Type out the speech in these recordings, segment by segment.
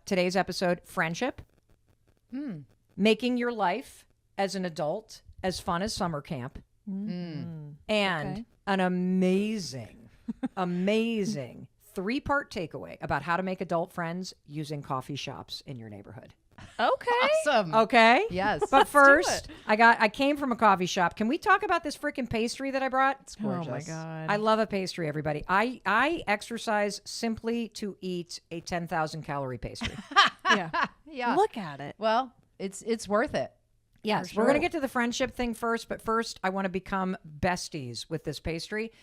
today's episode, friendship, making your life as an adult as fun as summer camp, and an amazing 3-part takeaway about how to make adult friends using coffee shops in your neighborhood. Okay. Awesome. Okay. Yes. But first, I came from a coffee shop. Can we talk about this freaking pastry that I brought? It's gorgeous. Oh my God. I love a pastry, everybody. I exercise simply to eat a 10,000 calorie pastry. Yeah. Yeah. Look at it. Well, it's worth it. Yes, we're going to get to the friendship thing first, but first I want to become besties with this pastry.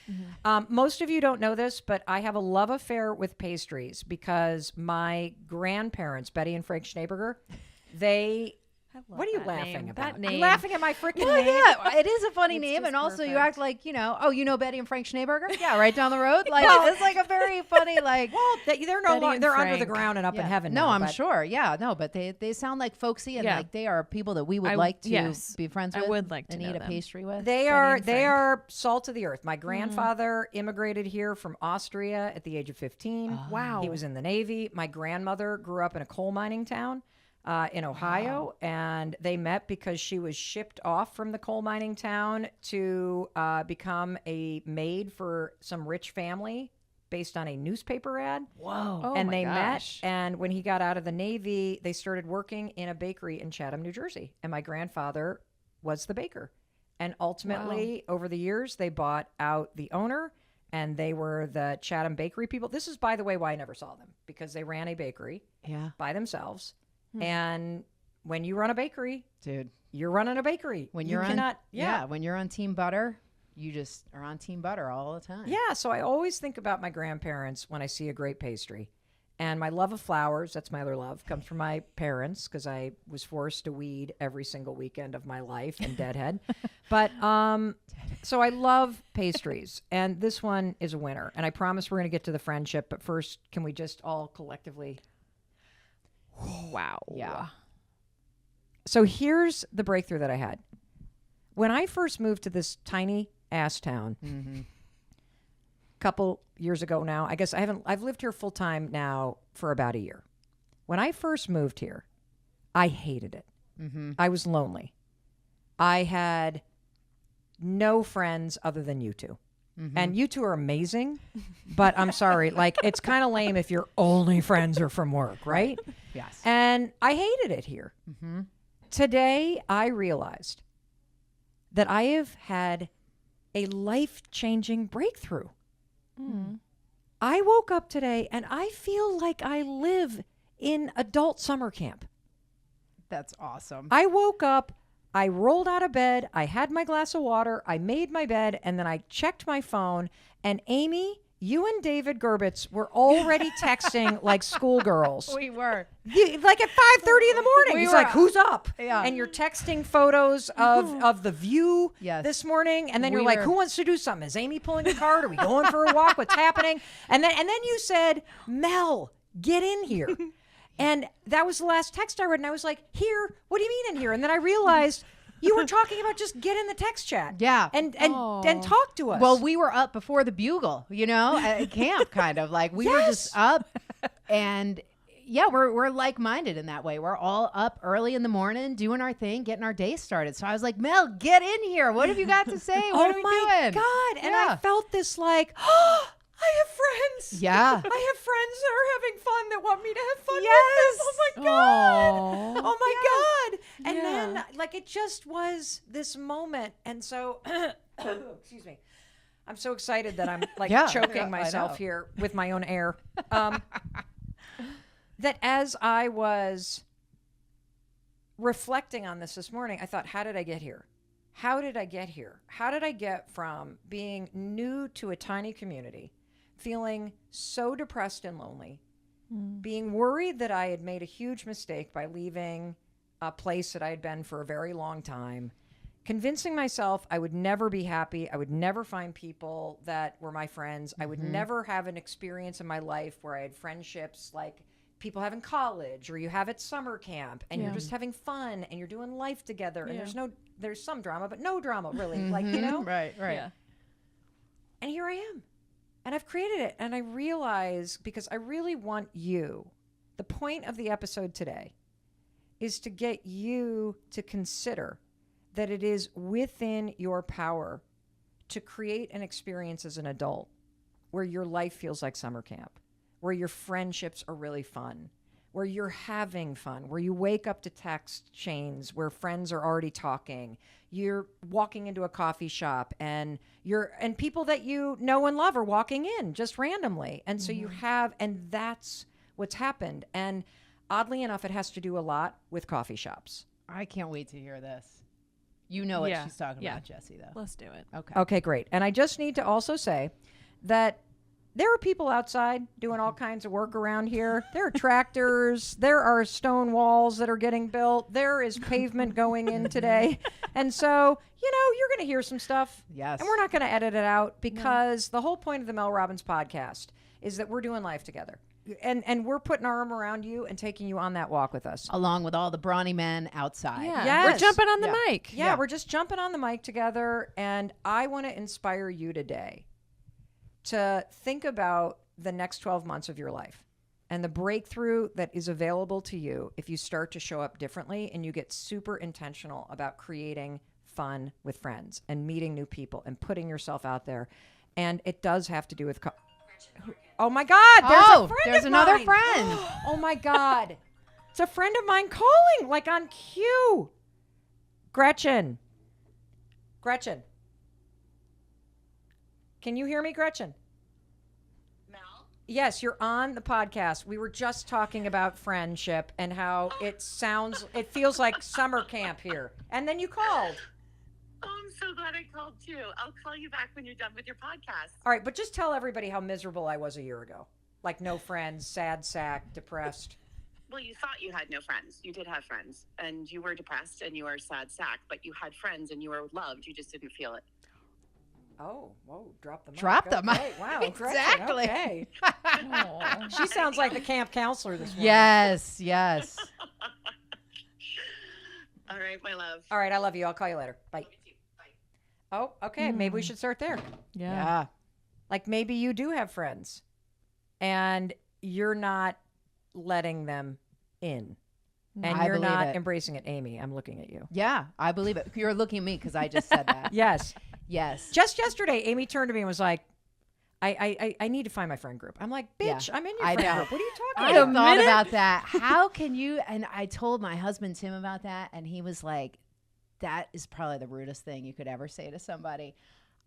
Most of you don't know this, but I have a love affair with pastries because my grandparents, Betty and Frank Schneeberger, they... What are you laughing about? That name. You're laughing at my freaking Well, name? yeah, it is a funny It's name, just and also you perfect. act like, you know Betty and Frank Schneeberger? Yeah, right down the road. Like it's like a very funny, like. Well, they're no Betty and they're under the Frank. ground and up in Yeah. heaven. No, now, I'm but sure. Yeah, no, but they sound like folksy and Yeah. like they are people that we would I- like to yes. be friends I with. would like to and know eat a them. pastry with. They Betty are and they Frank. are salt of the earth. My grandfather immigrated here from Austria at the age of 15. Wow. He was in the Navy. My grandmother grew up in a coal mining town in Ohio, and they met because she was shipped off from the coal mining town to become a maid for some rich family based on a newspaper ad. Whoa. Oh and my they gosh. met, and when he got out of the Navy, they started working in a bakery in Chatham, New Jersey. And my grandfather was the baker. And ultimately, over the years, they bought out the owner, and they were the Chatham bakery people. This is, by the way, why I never saw them, because they ran a bakery Yeah, by themselves. And when you run a bakery, dude. you're running a bakery. When you you're cannot, on, when you're on Team Butter, you just are on Team Butter all the time. Yeah, so I always think about my grandparents when I see a great pastry. And my love of flowers, that's my other love, comes from my parents because I was forced to weed every single weekend of my life and deadhead. But so I love pastries, and this one is a winner. And I promise we're going to get to the friendship, but first, can we just all collectively... Wow. Yeah. So here's the breakthrough that I had. When I first moved to this tiny ass town, couple years ago now, I guess I've lived here full time now for about a year. When I first moved here, I hated it. I was lonely. I had no friends other than you two. And you two are amazing, but I'm sorry, like it's kind of lame if your only friends are from work, right? Yes. And I hated it here. Today, I realized that I have had a life-changing breakthrough. I woke up today and I feel like I live in adult summer camp. That's awesome. I woke up, I rolled out of bed, I had my glass of water, I made my bed, and then I checked my phone, and Amy, you and David Gerbitz were already texting like schoolgirls. We were. Like at 5:30 in the morning. We He's were- like, who's up? Yeah. And you're texting photos of the view Yes. this morning. And then We you're like, were- who wants to do something? Is Amy pulling a card? Are we going for a walk? What's happening? And then you said, Mel, get in here. And that was the last text I read. And I was like, here? What do you mean in here? And then I realized you were talking about just get in the text chat. Yeah. And talk to us. Well, we were up before the bugle, at camp, kind of like we were just up, and yeah, we're like-minded in that way. We're all up early in the morning, doing our thing, getting our day started. So I was like, Mel, get in here. What have you got to say? What are we my doing? God. And I Yeah. felt this like, oh, I have friends. Yeah. I have friends that are having fun that want me to have fun Yes. with them. Oh my God. Aw. Oh my God. And Yeah. then like it just was this moment. And so, excuse me. I'm so excited that I'm like Yeah. choking Yeah, I myself know. here with my own air. That as I was reflecting on this morning, I thought, how did I get here? How did I get here? How did I get from being new to a tiny community, feeling so depressed and lonely, being worried that I had made a huge mistake by leaving a place that I had been for a very long time, convincing myself I would never be happy, I would never find people that were my friends, I would never have an experience in my life where I had friendships like people have in college or you have at summer camp and you're just having fun and you're doing life together and there's some drama but no drama really, like, Right. Yeah. and here I am and I've created it, and I realize because I really want you The point of the episode today is to get you to consider that it is within your power to create an experience as an adult where your life feels like summer camp, where your friendships are really fun, where you're having fun, where you wake up to text chains where friends are already talking, you're walking into a coffee shop and people that you know and love are walking in just randomly. And so you have, and that's what's happened. And oddly enough, it has to do a lot with coffee shops. I can't wait to hear this. You know what she's talking about, Jessie, though. Let's do it. Okay. Okay, great. And I just need to also say that there are people outside doing all kinds of work around here. There are tractors. There are stone walls that are getting built. There is pavement going in today. And so, you're going to hear some stuff. Yes. And we're not going to edit it out because the whole point of the Mel Robbins podcast is that we're doing life together. And we're putting our arm around you and taking you on that walk with us. Along with all the brawny men outside. Yeah. Yes. We're jumping on the mic. Yeah, we're just jumping on the mic together. And I want to inspire you today to think about the next 12 months of your life and the breakthrough that is available to you if you start to show up differently and you get super intentional about creating fun with friends and meeting new people and putting yourself out there. And it does have to do with... Oh my God, there's another mine. friend. Oh my God. It's a friend of mine calling, like on cue. Gretchen. Can you hear me, Gretchen? Mel? Yes, you're on the podcast. We were just talking about friendship and how it feels like summer camp here. And then you called. Oh, I'm so glad I called too. I'll call you back when you're done with your podcast. All right, but just tell everybody how miserable I was a year ago. Like no friends, sad sack, depressed. Well, you thought you had no friends. You did have friends. And you were depressed and you were a sad sack. But you had friends and you were loved. You just didn't feel it. Oh, whoa, drop the mic. Drop the mic. Okay, wow, Exactly. Gretchen, okay. She sounds like the camp counselor this morning. Yes. All right, my love. All right, I love you. I'll call you later. Bye. Love you too. Bye. Oh, okay. Maybe we should start there. Yeah. Like maybe you do have friends and you're not letting them in. And I you're believe not it. embracing it. Amy, I'm looking at you. Yeah, I believe it. You're looking at me because I just said that. Yes. Yes. Just yesterday, Amy turned to me and was like, I need to find my friend group. I'm like, bitch, Yeah, I'm in your I friend know. group. What are you I talking thought about? about that. How can you? And I told my husband Tim about that, and he was like, "That is probably the rudest thing you could ever say to somebody."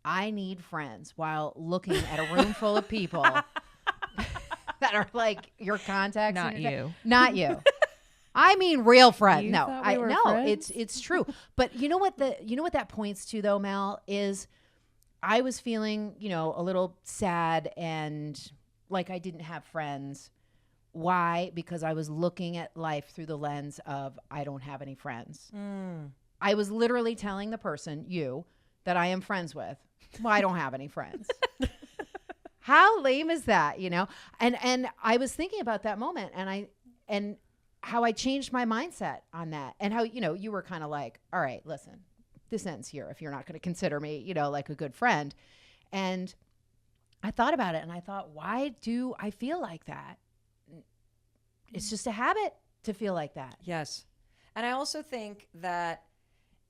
I need friends while looking at a room full of people that are like your contacts. Not and your- you. Not you. I mean, real friends. You No, thought we were no, friends? it's true. But you know what that points to though, Mel, is I was feeling, a little sad and like I didn't have friends. Why? Because I was looking at life through the lens of I don't have any friends. I was literally telling the person, you, that I am friends with. Well, I don't have any friends. How lame is that, And I was thinking about that moment and how I changed my mindset on that and how, you were kind of like, all right, listen, this ends here if you're not going to consider me, like a good friend. And I thought about it and I thought, why do I feel like that? It's just a habit to feel like that. Yes. And I also think that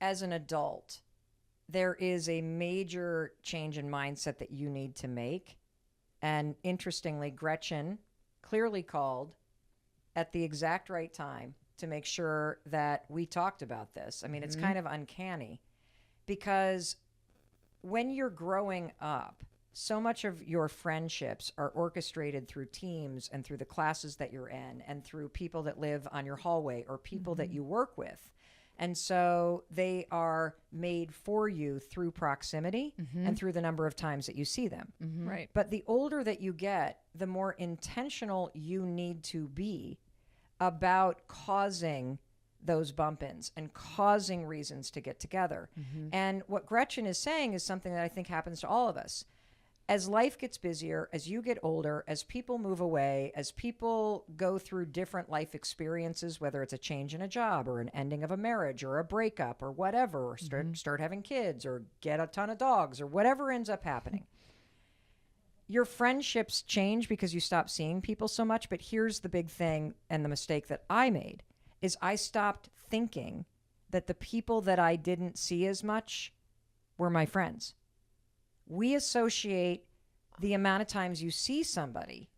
as an adult, there is a major change in mindset that you need to make. And interestingly, Gretchen clearly called at the exact right time to make sure that we talked about this. I mean, it's kind of uncanny because when you're growing up, so much of your friendships are orchestrated through teams and through the classes that you're in and through people that live on your hallway or people that you work with. And so they are made for you through proximity and through the number of times that you see them. Right. But the older that you get, the more intentional you need to be about causing those bump-ins and causing reasons to get together. And what Gretchen is saying is something that I think happens to all of us. As life gets busier, as you get older, as people move away, as people go through different life experiences, whether it's a change in a job or an ending of a marriage or a breakup or whatever, or start having kids or get a ton of dogs or whatever ends up happening, your friendships change because you stop seeing people so much. But here's the big thing, and the mistake that I made is I stopped thinking that the people that I didn't see as much were my friends. We associate the amount of times you see somebody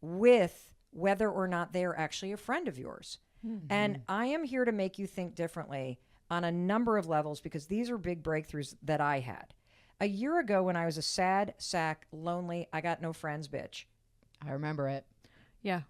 with whether or not they're actually a friend of yours. Mm-hmm. And I am here to make you think differently on a number of levels, because these are big breakthroughs that I had. A year ago, when I was a sad sack, lonely, I got no friends bitch. I remember it. Yeah.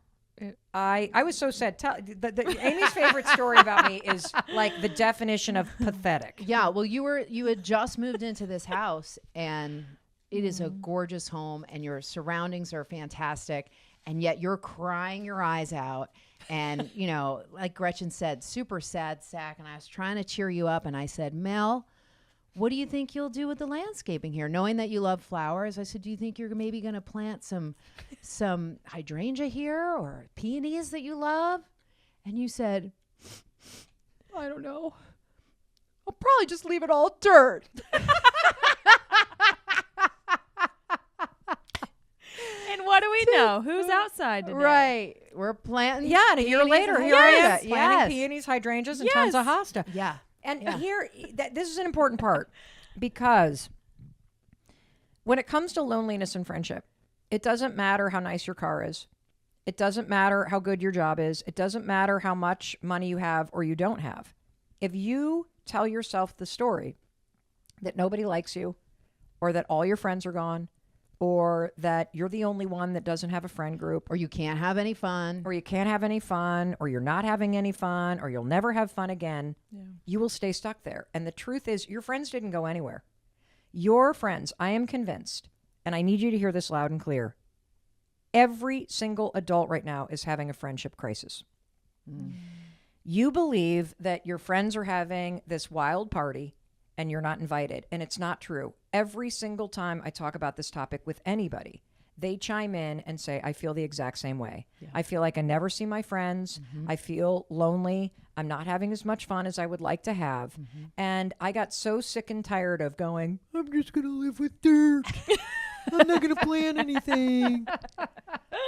I was so sad. Amy's favorite story about me is like the definition of pathetic. Yeah, well, you had just moved into this house, and it is a gorgeous home, and your surroundings are fantastic, and yet you're crying your eyes out. And, you know, like Gretchen said, super sad sack. And I was trying to cheer you up. And I said, Mel, what do you think you'll do with the landscaping here? Knowing that you love flowers, I said, do you think you're maybe going to plant some hydrangea here or peonies that you love? And you said, I don't know. I'll probably just leave it all dirt. And what do we know? Who's outside today? Right. We're planting. Yeah, and a year later, here I am planting Yes. peonies, hydrangeas, and tons of hosta. Yeah. And this is an important part, because when it comes to loneliness and friendship, it doesn't matter how nice your car is. It doesn't matter how good your job is. It doesn't matter how much money you have or you don't have. If you tell yourself the story that nobody likes you, or that all your friends are gone, or that you're the only one that doesn't have a friend group, Or you can't have any fun. or you can't have any fun, or you're not having any fun, or you'll never have fun again, you will stay stuck there. And the truth is, your friends didn't go anywhere. Your friends, I am convinced, and I need you to hear this loud and clear, every single adult right now is having a friendship crisis. You believe that your friends are having this wild party and you're not invited, and it's not true. Every single time I talk about this topic with anybody, they chime in and say, I feel the exact same way. Yeah. I feel like I never see my friends. I feel lonely. I'm not having as much fun as I would like to have. And I got so sick and tired of going, I'm just going to live with dirt. I'm not going to plan anything.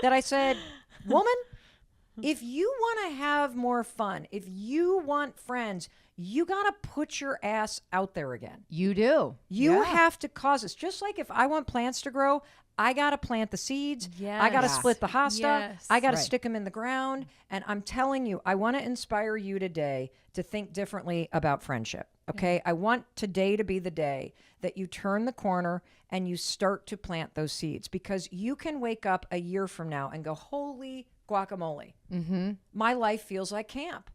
That I said, woman, if you want to have more fun, if you want friends, you got to put your ass out there again. You do. You have to cause this. Just like if I want plants to grow, I got to plant the seeds. I got to split the hosta. I got to stick them in the ground. And I'm telling you, I want to inspire you today to think differently about friendship. Okay. I want today to be the day that you turn the corner and you start to plant those seeds, because you can wake up a year from now and go, holy guacamole. My life feels like camp.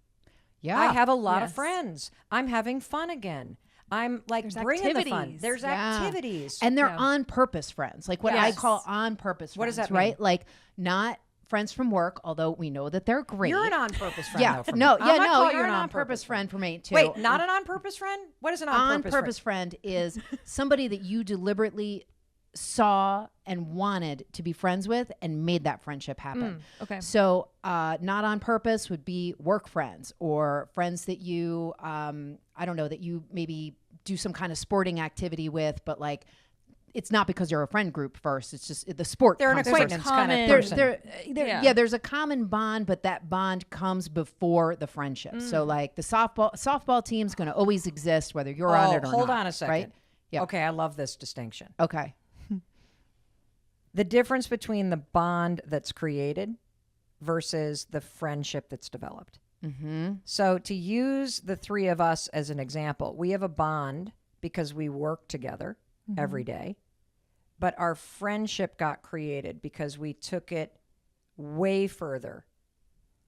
Yeah. I have a lot of friends. I'm having fun again. I'm like bringing the fun. There's activities. And they're on purpose friends. Like what I call on purpose friends. What does that mean? Right? Like not friends from work, although we know that they're great. You're an on purpose friend. Yeah. Though, for No, me. yeah, I'm no, not you're an on purpose friend for me too. Wait, not an on purpose friend? What is an on purpose friend is somebody that you deliberately saw and wanted to be friends with and made that friendship happen. Okay. So not on purpose would be work friends, or friends that you, I don't know, that you maybe do some kind of sporting activity with, but like, it's not because you're a friend group first. It's just the sport. They're an comes acquaintance first. kind of person. There's a common bond, but that bond comes before the friendship. So like the softball team's going to always exist, whether you're on it or not. Hold on a second. Right? Yeah. Okay, I love this distinction. Okay. The difference between the bond that's created versus the friendship that's developed. So to use the three of us as an example, we have a bond because we work together every day, but our friendship got created because we took it way further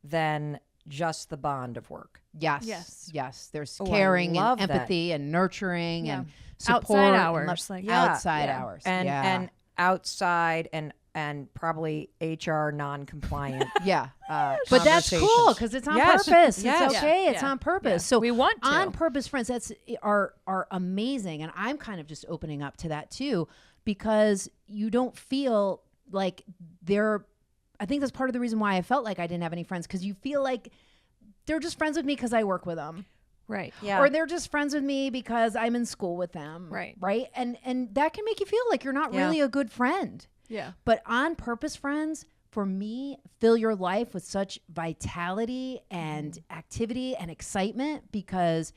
than just the bond of work. Yes. There's Oh, caring I love and empathy and nurturing and Outside support. hours, And like- outside hours. And outside and probably HR non-compliant. But that's cool because it's on purpose. Yes. It's okay. Yeah. It's on purpose. Yeah. So We want to. on purpose friends are amazing, and I'm kind of just opening up to that too, because you don't feel like they're. I think that's part of the reason why I felt like I didn't have any friends, because you feel like they're just friends with me because I work with them. Right. Yeah. Or they're just friends with me because I'm in school with them. Right. Right. And that can make you feel like you're not really a good friend. Yeah. But on purpose friends, for me, fill your life with such vitality and activity and excitement because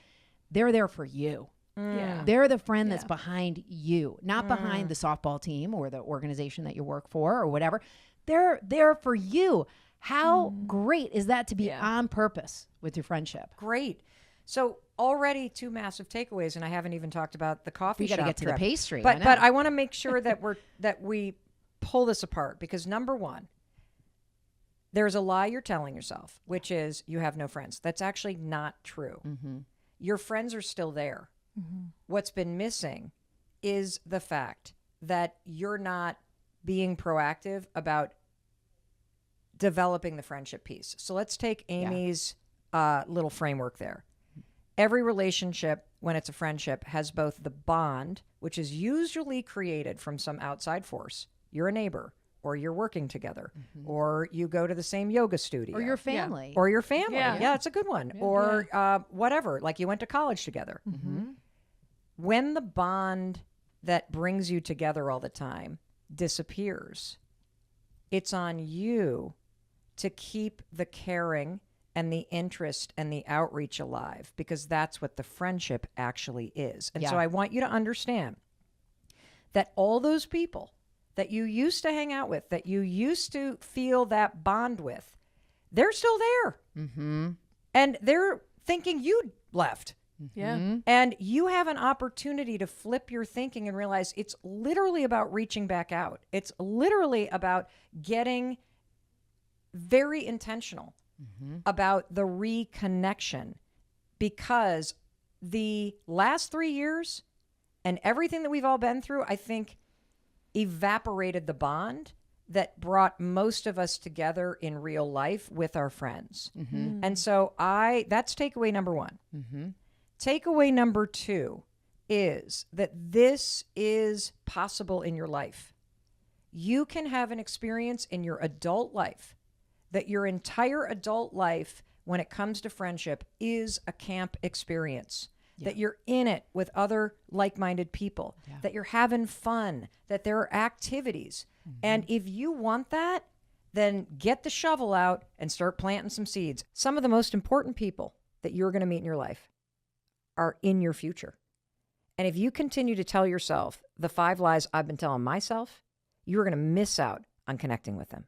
they're there for you. Yeah. They're the friend that's behind you, not behind the softball team or the organization that you work for or whatever. They're there for you. How great is that to be on purpose with your friendship? Great. So already 2 massive takeaways, and I haven't even talked about the coffee We shop got to get to trip. the pastry. But I want to make sure that we pull this apart because number one, there's a lie you're telling yourself, which is you have no friends. That's actually not true. Your friends are still there. What's been missing is the fact that you're not being proactive about developing the friendship piece. So let's take Amy's little framework there. Every relationship, when it's a friendship, has both the bond, which is usually created from some outside force. You're a neighbor, or you're working together, or you go to the same yoga studio. Or your family. Or your family. Yeah. Yeah, it's a good one. Or whatever, like you went to college together. When the bond that brings you together all the time disappears, it's on you to keep the caring and the interest and the outreach alive because that's what the friendship actually is. And so I want you to understand that all those people that you used to hang out with, that you used to feel that bond with, they're still there. And they're thinking you left. Yeah. And you have an opportunity to flip your thinking and realize it's literally about reaching back out. It's literally about getting very intentional about the reconnection because the last 3 years and everything that we've all been through, I think, evaporated the bond that brought most of us together in real life with our friends. And so that's takeaway number one. Takeaway number two is that this is possible in your life. You can have an experience in your adult life that your entire adult life, when it comes to friendship, is a camp experience. That you're in it with other like-minded people, that you're having fun, that there are activities. And if you want that, then get the shovel out and start planting some seeds. Some of the most important people that you're going to meet in your life are in your future. And if you continue to tell yourself the 5 lies I've been telling myself, you're going to miss out on connecting with them.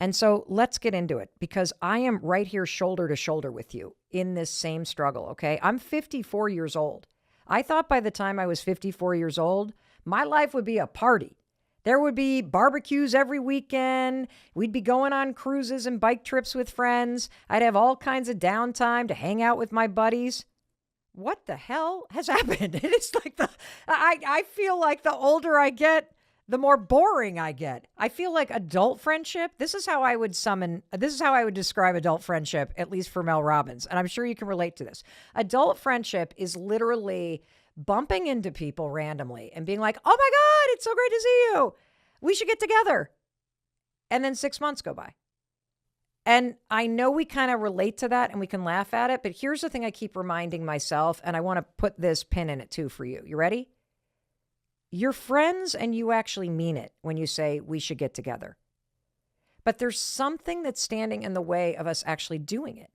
And so let's get into it because I am right here shoulder to shoulder with you in this same struggle, okay? I'm 54 years old. I thought by the time I was 54 years old, my life would be a party. There would be barbecues every weekend. We'd be going on cruises and bike trips with friends. I'd have all kinds of downtime to hang out with my buddies. What the hell has happened? It's like I feel like the older I get, the more boring I get. I feel like adult friendship, this is how I would describe adult friendship, at least for Mel Robbins. And I'm sure you can relate to this. Adult friendship is literally bumping into people randomly and being like, oh my God, it's so great to see you. We should get together. And then 6 months go by. And I know we kind of relate to that and we can laugh at it, but here's the thing I keep reminding myself, and I want to put this pin in it too for you. You ready? You're friends and you actually mean it when you say we should get together. But there's something that's standing in the way of us actually doing it.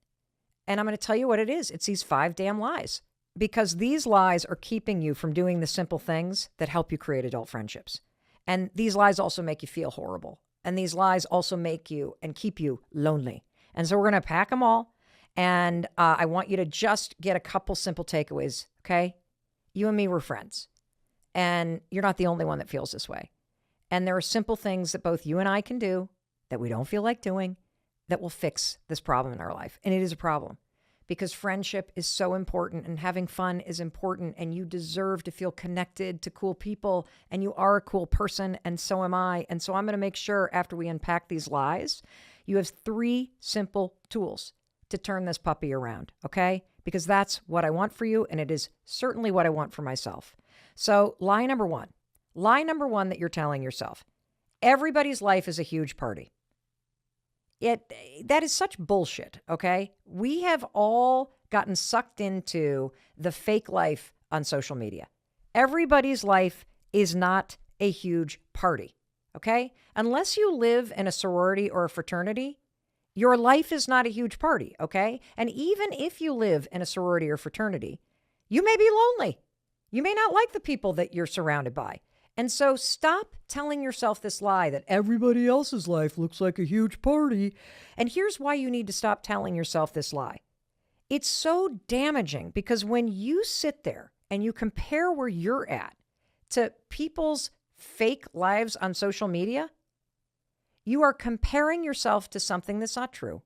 And I'm going to tell you what it is. It's these 5 damn lies. Because these lies are keeping you from doing the simple things that help you create adult friendships. And these lies also make you feel horrible. And these lies also make you and keep you lonely. And so we're going to pack them all. And I want you to just get a couple simple takeaways, okay? You and me were friends. And you're not the only one that feels this way. And there are simple things that both you and I can do that we don't feel like doing that will fix this problem in our life. And it is a problem because friendship is so important and having fun is important and you deserve to feel connected to cool people and you are a cool person and so am I. And so I'm going to make sure after we unpack these lies, you have 3 simple tools to turn this puppy around, okay? Because that's what I want for you and it is certainly what I want for myself. So lie number one that you're telling yourself, everybody's life is a huge party. That is such bullshit, okay? We have all gotten sucked into the fake life on social media. Everybody's life is not a huge party, okay? Unless you live in a sorority or a fraternity, your life is not a huge party, okay? And even if you live in a sorority or fraternity, you may be lonely. You may not like the people that you're surrounded by. And so stop telling yourself this lie that everybody else's life looks like a huge party. And here's why you need to stop telling yourself this lie. It's so damaging because when you sit there and you compare where you're at to people's fake lives on social media, you are comparing yourself to something that's not true,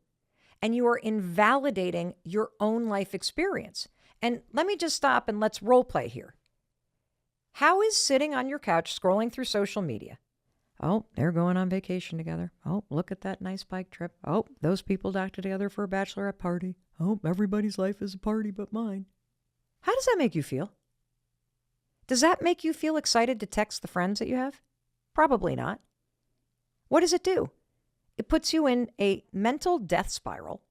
and you are invalidating your own life experience. And let me just stop and let's role play here. How is sitting on your couch scrolling through social media? Oh, they're going on vacation together. Oh, look at that nice bike trip. Oh, those people got together for a bachelorette party. Oh, everybody's life is a party but mine. How does that make you feel? Does that make you feel excited to text the friends that you have? Probably not. What does it do? It puts you in a mental death spiral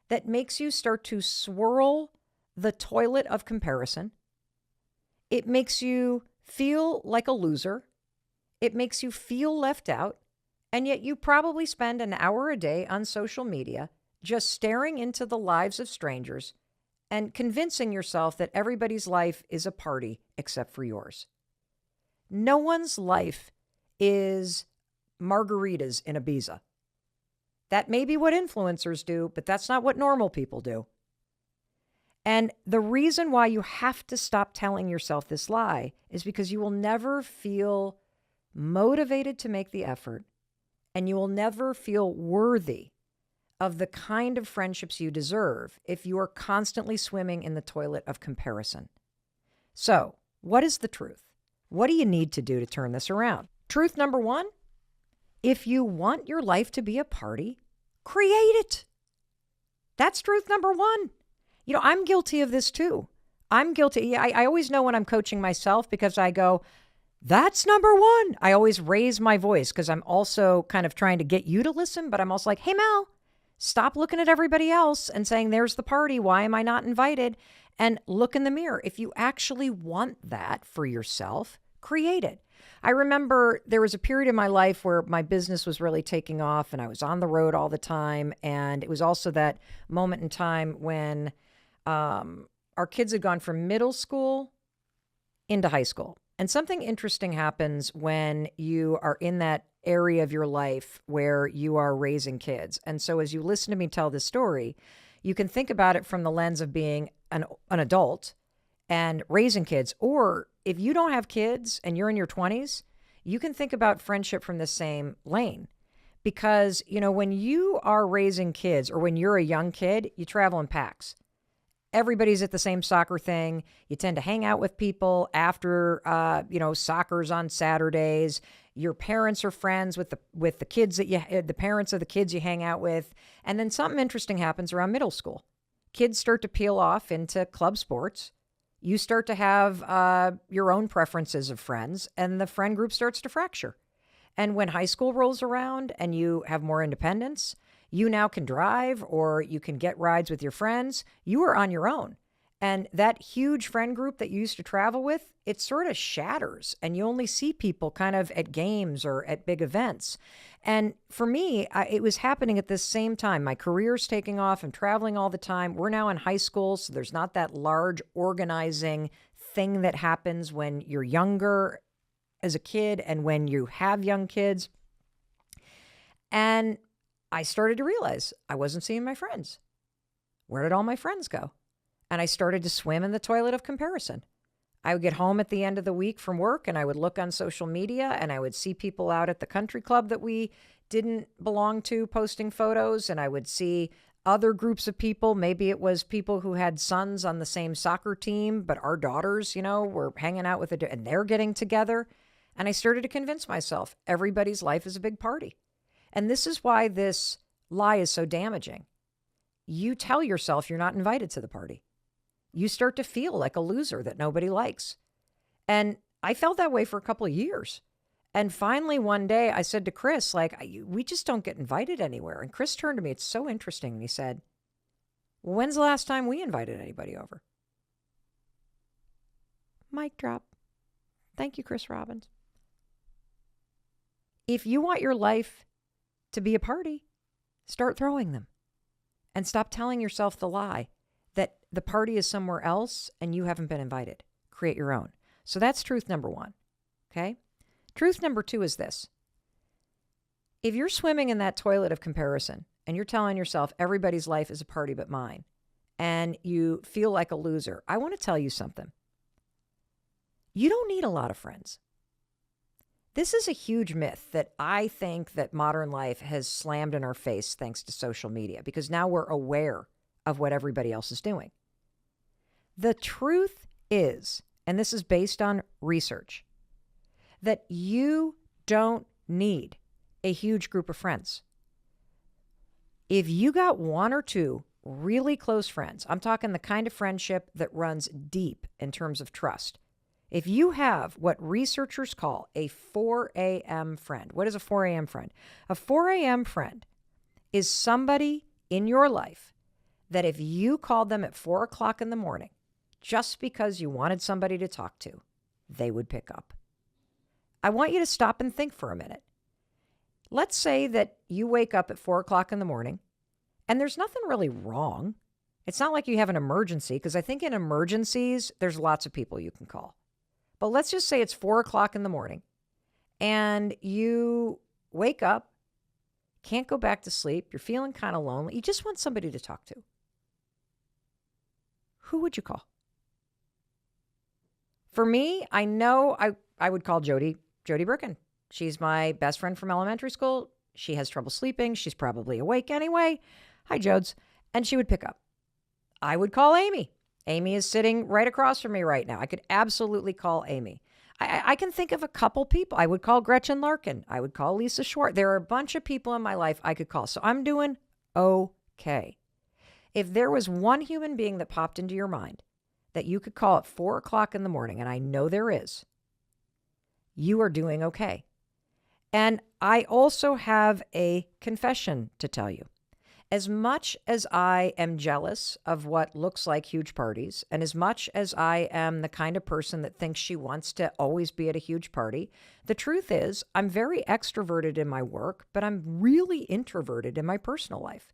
that makes you start to swirl the toilet of comparison. It makes you feel like a loser. It makes you feel left out. And yet you probably spend an hour a day on social media just staring into the lives of strangers and convincing yourself that everybody's life is a party except for yours. No one's life is margaritas in Ibiza. That may be what influencers do, but that's not what normal people do. And the reason why you have to stop telling yourself this lie is because you will never feel motivated to make the effort, and you will never feel worthy of the kind of friendships you deserve if you are constantly swimming in the toilet of comparison. So, what is the truth? What do you need to do to turn this around? Truth number one, if you want your life to be a party, create it. That's truth number one. You know, I'm guilty of this too. I'm guilty. I always know when I'm coaching myself because I go, that's number one. I always raise my voice because I'm also kind of trying to get you to listen, but I'm also like, hey, Mel, stop looking at everybody else and saying, there's the party. Why am I not invited? And look in the mirror. If you actually want that for yourself, create it. I remember there was a period in my life where my business was really taking off and I was on the road all the time. And it was also that moment in time when our kids had gone from middle school into high school. And something interesting happens when you are in that area of your life where you are raising kids. And so as you listen to me tell this story, you can think about it from the lens of being an adult and raising kids. Or if you don't have kids and you're in your 20s, you can think about friendship from the same lane. Because, you know, when you are raising kids or when you're a young kid, you travel in packs. Everybody's at the same soccer thing. You tend to hang out with people after, soccer's on Saturdays. Your parents are friends with the kids the parents of the kids you hang out with. And then something interesting happens around middle school. Kids start to peel off into club sports. You start to have your own preferences of friends, and the friend group starts to fracture. And when high school rolls around and you have more independence, you now can drive or you can get rides with your friends. You are on your own. And that huge friend group that you used to travel with, it sort of shatters and you only see people kind of at games or at big events. And for me, it was happening at the same time. My career's taking off. I'm traveling all the time. We're now in high school, so there's not that large organizing thing that happens when you're younger as a kid and when you have young kids. And I started to realize I wasn't seeing my friends. Where did all my friends go? And I started to swim in the toilet of comparison. I would get home at the end of the week from work and I would look on social media and I would see people out at the country club that we didn't belong to posting photos. And I would see other groups of people. Maybe it was people who had sons on the same soccer team, but our daughters, were hanging out with and they're getting together. And I started to convince myself everybody's life is a big party. And this is why this lie is so damaging. You tell yourself you're not invited to the party. You start to feel like a loser that nobody likes. And I felt that way for a couple of years. And finally, one day I said to Chris, we just don't get invited anywhere. And Chris turned to me, it's so interesting. And he said, well, when's the last time we invited anybody over? Mic drop. Thank you, Chris Robbins. If you want your life to be a party, start throwing them. And stop telling yourself the lie that the party is somewhere else and you haven't been invited. Create your own. So that's truth number 1. Okay? Truth number 2 is this. If you're swimming in that toilet of comparison and you're telling yourself everybody's life is a party but mine, and you feel like a loser, I want to tell you something. You don't need a lot of friends. This is a huge myth that I think that modern life has slammed in our face thanks to social media, because now we're aware of what everybody else is doing. The truth is, and this is based on research, that you don't need a huge group of friends. If you got 1 or 2 really close friends, I'm talking the kind of friendship that runs deep in terms of trust. If you have what researchers call a 4 a.m. friend, what is a 4 a.m. friend? A 4 a.m. friend is somebody in your life that if you called them at 4 o'clock in the morning, just because you wanted somebody to talk to, they would pick up. I want you to stop and think for a minute. Let's say that you wake up at 4 o'clock in the morning and there's nothing really wrong. It's not like you have an emergency, because I think in emergencies, there's lots of people you can call. But let's just say it's 4 o'clock in the morning and you wake up, can't go back to sleep. You're feeling kind of lonely. You just want somebody to talk to. Who would you call? For me, I know I would call Jody Bricken. She's my best friend from elementary school. She has trouble sleeping. She's probably awake anyway. Hi, Jodes. And she would pick up. I would call Amy. Amy is sitting right across from me right now. I could absolutely call Amy. I can think of a couple people. I would call Gretchen Larkin. I would call Lisa Schwartz. There are a bunch of people in my life I could call. So I'm doing okay. If there was one human being that popped into your mind that you could call at 4 o'clock in the morning, and I know there is, you are doing okay. And I also have a confession to tell you. As much as I am jealous of what looks like huge parties, and as much as I am the kind of person that thinks she wants to always be at a huge party, the truth is I'm very extroverted in my work, but I'm really introverted in my personal life.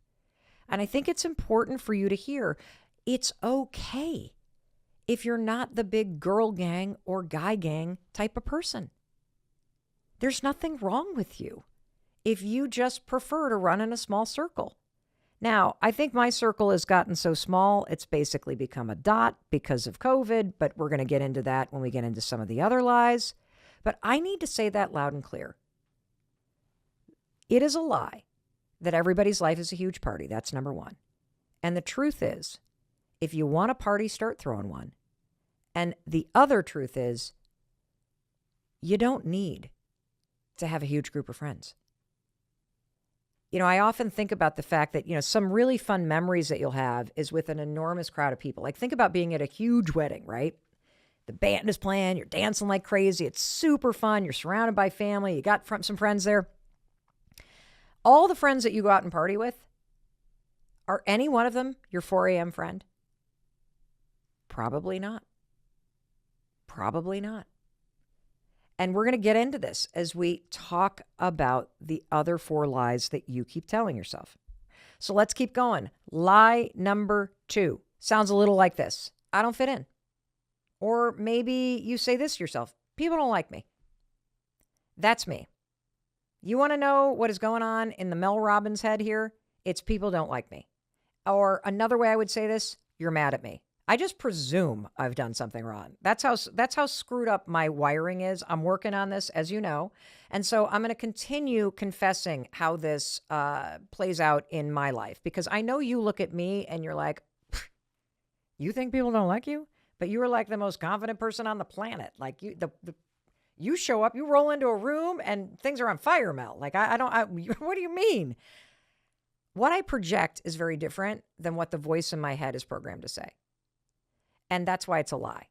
And I think it's important for you to hear it's okay if you're not the big girl gang or guy gang type of person. There's nothing wrong with you if you just prefer to run in a small circle. Now, I think my circle has gotten so small, it's basically become a dot because of COVID, but we're going to get into that when we get into some of the other lies. But I need to say that loud and clear. It is a lie that everybody's life is a huge party. That's number 1. And the truth is, if you want a party, start throwing one. And the other truth is, you don't need to have a huge group of friends. You know, I often think about the fact that, some really fun memories that you'll have is with an enormous crowd of people. Like, think about being at a huge wedding, right? The band is playing, you're dancing like crazy. It's super fun. You're surrounded by family. You got some friends there. All the friends that you go out and party with, are any one of them your 4 a.m. friend? Probably not. Probably not. And we're going to get into this as we talk about the other 4 lies that you keep telling yourself. So let's keep going. Lie number 2 sounds a little like this. I don't fit in. Or maybe you say this to yourself. People don't like me. That's me. You want to know what is going on in the Mel Robbins head here? It's people don't like me. Or another way I would say this, you're mad at me. I just presume I've done something wrong. That's how screwed up my wiring is. I'm working on this, as you know. And so I'm going to continue confessing how this plays out in my life, because I know you look at me and you're like, you think people don't like you? But you are like the most confident person on the planet. Like you show up, you roll into a room and things are on fire, Mel. Like what do you mean? What I project is very different than what the voice in my head is programmed to say. And that's why it's a lie.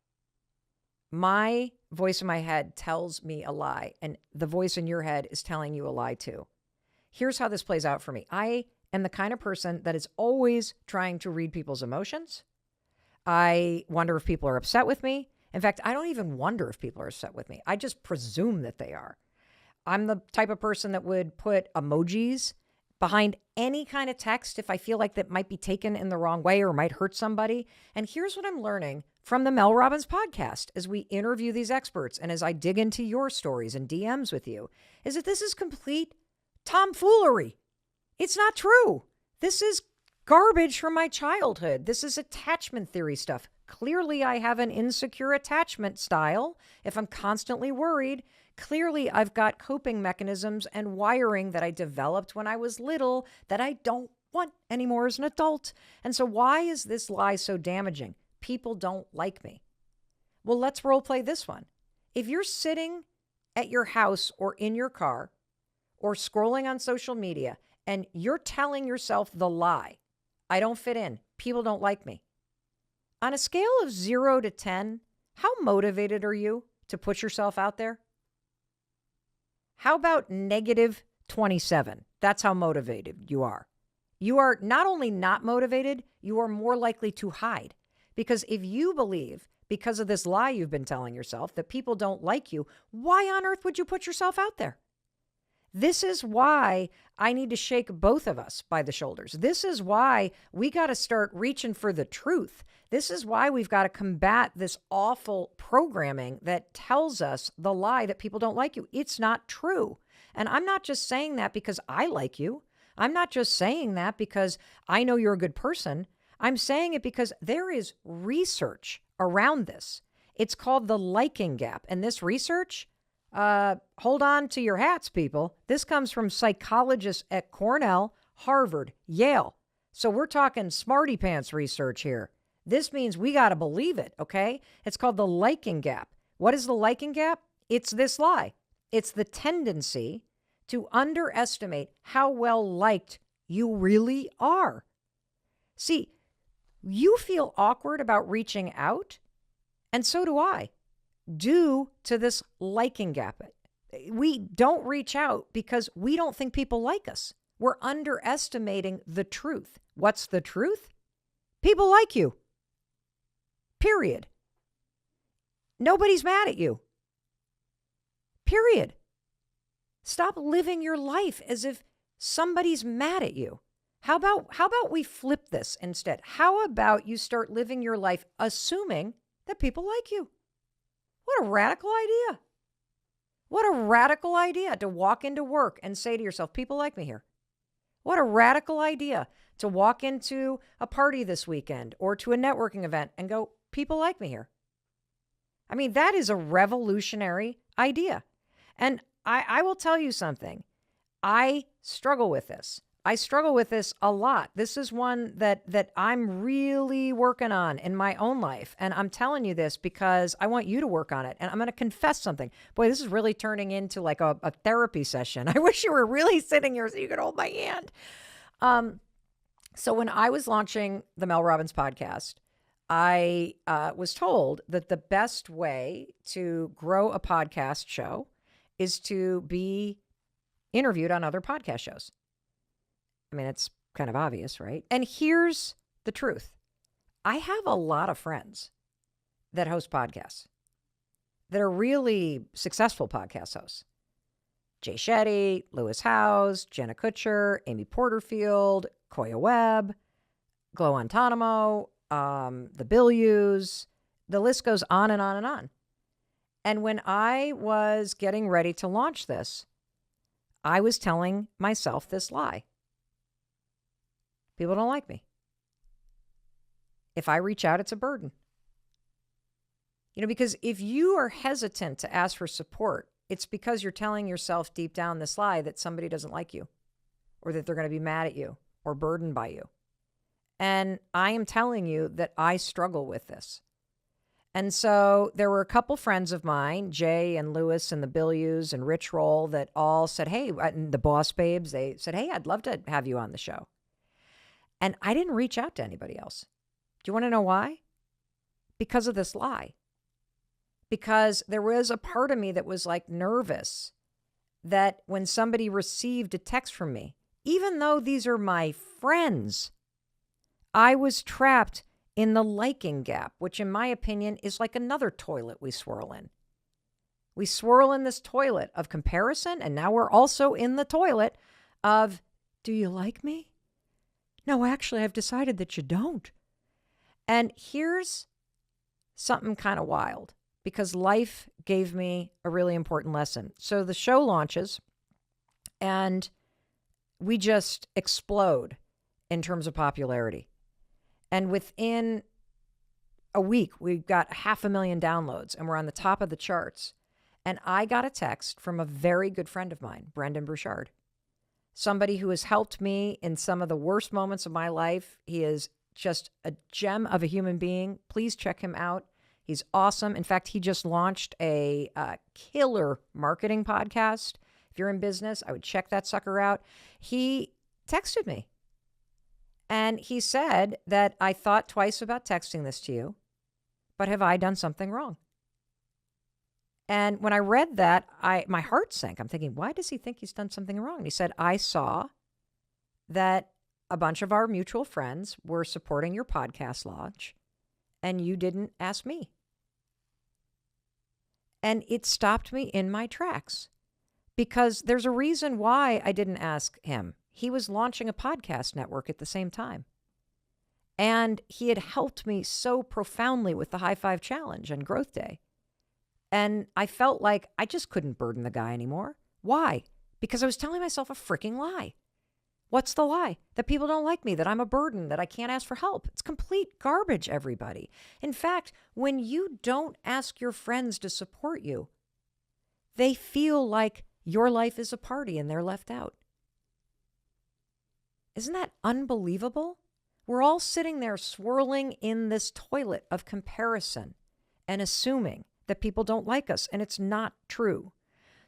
My voice in my head tells me a lie, and the voice in your head is telling you a lie too. Here's how this plays out for me. I am the kind of person that is always trying to read people's emotions. I wonder if people are upset with me. In fact, I don't even wonder if people are upset with me. I just presume that they are. I'm the type of person that would put emojis behind any kind of text if I feel like that might be taken in the wrong way or might hurt somebody. And here's what I'm learning from the Mel Robbins podcast as we interview these experts and as I dig into your stories and DMs with you, is that this is complete tomfoolery. It's not true. This is garbage from my childhood. This is attachment theory stuff. Clearly, I have an insecure attachment style. If I'm constantly worried, clearly I've got coping mechanisms and wiring that I developed when I was little that I don't want anymore as an adult. And so why is this lie so damaging? People don't like me. Well, let's role play this one. If you're sitting at your house or in your car or scrolling on social media and you're telling yourself the lie, I don't fit in, people don't like me. On a scale of 0 to 10, how motivated are you to put yourself out there? How about negative 27? That's how motivated you are. You are not only not motivated, you are more likely to hide. Because if you believe, because of this lie you've been telling yourself, that people don't like you, why on earth would you put yourself out there? This is why I need to shake both of us by the shoulders. This is why we got to start reaching for the truth. This is why we've got to combat this awful programming that tells us the lie that people don't like you. It's not true. And I'm not just saying that because I like you. I'm not just saying that because I know you're a good person. I'm saying it because there is research around this. It's called the liking gap. And this research, hold on to your hats, people. This comes from psychologists at Cornell, Harvard, Yale. So we're talking smarty pants research here. This means we got to believe it, okay? It's called the liking gap. What is the liking gap? It's this lie. It's the tendency to underestimate how well liked you really are. See, you feel awkward about reaching out, and so do I, due to this liking gap. We don't reach out because we don't think people like us. We're underestimating the truth. What's the truth? People like you. Period. Nobody's mad at you. Period. Stop living your life as if somebody's mad at you. How about we flip this instead? How about you start living your life assuming that people like you? What a radical idea. What a radical idea to walk into work and say to yourself, people like me here. What a radical idea to walk into a party this weekend or to a networking event and go, people like me here. I mean, that is a revolutionary idea. And I will tell you something. I struggle with this. I struggle with this a lot. This is one that I'm really working on in my own life. And I'm telling you this because I want you to work on it. And I'm going to confess something. Boy, this is really turning into like a therapy session. I wish you were really sitting here so you could hold my hand. So when I was launching the Mel Robbins podcast, I was told that the best way to grow a podcast show is to be interviewed on other podcast shows. I mean, it's kind of obvious, right? And here's the truth. I have a lot of friends that host podcasts that are really successful podcast hosts. Jay Shetty, Lewis Howes, Jenna Kutcher, Amy Porterfield, Koya Webb, Glo Antonimo, the Billius, the list goes on and on and on. And when I was getting ready to launch this, I was telling myself this lie. People don't like me. If I reach out, it's a burden. You know, because if you are hesitant to ask for support, it's because you're telling yourself deep down this lie that somebody doesn't like you or that they're going to be mad at you or burdened by you. And I am telling you that I struggle with this. And so there were a couple friends of mine, Jay and Lewis and the Billius and Rich Roll, that all said, hey, and the Boss Babes, they said, hey, I'd love to have you on the show. And I didn't reach out to anybody else. Do you want to know why? Because of this lie. Because there was a part of me that was like nervous that when somebody received a text from me, even though these are my friends, I was trapped in the liking gap, which in my opinion is like another toilet we swirl in. We swirl in this toilet of comparison, and now we're also in the toilet of, do you like me? No, actually, I've decided that you don't. And here's something kind of wild, because life gave me a really important lesson. So the show launches, and we just explode in terms of popularity. And within a week, we've got 500,000 downloads, and we're on the top of the charts. And I got a text from a very good friend of mine, Brendan Bouchard, somebody who has helped me in some of the worst moments of my life. He is just a gem of a human being. Please check him out. He's awesome. In fact, he just launched a killer marketing podcast. If you're in business, I would check that sucker out. He texted me, and he said that I thought twice about texting this to you, but have I done something wrong? And when I read that, my heart sank. I'm thinking, why does he think he's done something wrong? And he said, I saw that a bunch of our mutual friends were supporting your podcast launch, and you didn't ask me. And it stopped me in my tracks, because there's a reason why I didn't ask him. He was launching a podcast network at the same time. And he had helped me so profoundly with the High Five Challenge and Growth Day. And I felt like I just couldn't burden the guy anymore. Why? Because I was telling myself a freaking lie. What's the lie? That people don't like me, that I'm a burden, that I can't ask for help. It's complete garbage, everybody. In fact, when you don't ask your friends to support you, they feel like your life is a party and they're left out. Isn't that unbelievable? We're all sitting there swirling in this toilet of comparison and assuming that people don't like us, and it's not true.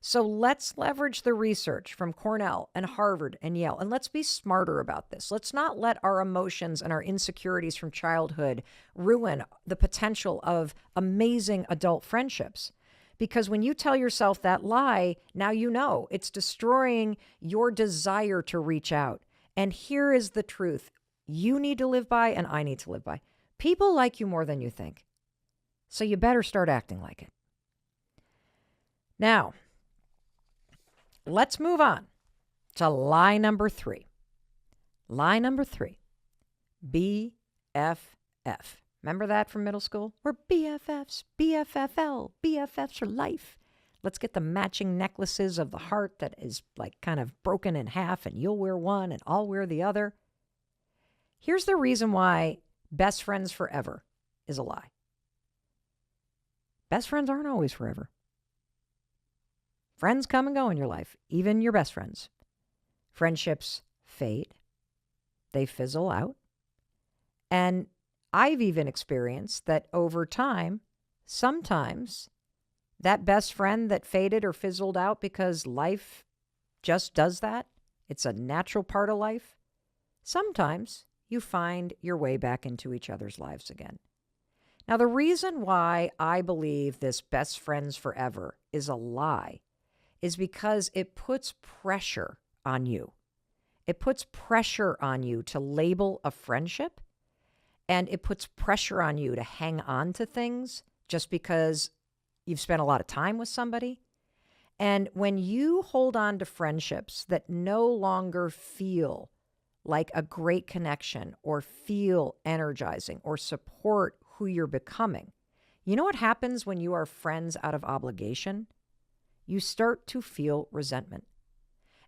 So let's leverage the research from Cornell and Harvard and Yale, and let's be smarter about this. Let's not let our emotions and our insecurities from childhood ruin the potential of amazing adult friendships. Because when you tell yourself that lie, now you know it's destroying your desire to reach out. And here is the truth. You need to live by, and I need to live by. People like you more than you think. So you better start acting like it. Now, let's move on to lie number 3. Lie number 3, BFF. Remember that from middle school? We're BFFs, BFFL, BFFs for life. Let's get the matching necklaces of the heart that is like kind of broken in half, and you'll wear one and I'll wear the other. Here's the reason why best friends forever is a lie. Best friends aren't always forever. Friends come and go in your life, even your best friends. Friendships fade. They fizzle out. And I've even experienced that over time, sometimes that best friend that faded or fizzled out because life just does that, it's a natural part of life, sometimes you find your way back into each other's lives again. Now, the reason why I believe this best friends forever is a lie is because it puts pressure on you. It puts pressure on you to label a friendship, and it puts pressure on you to hang on to things just because you've spent a lot of time with somebody. And when you hold on to friendships that no longer feel like a great connection or feel energizing or support who you're becoming, you know what happens when you are friends out of obligation? You start to feel resentment.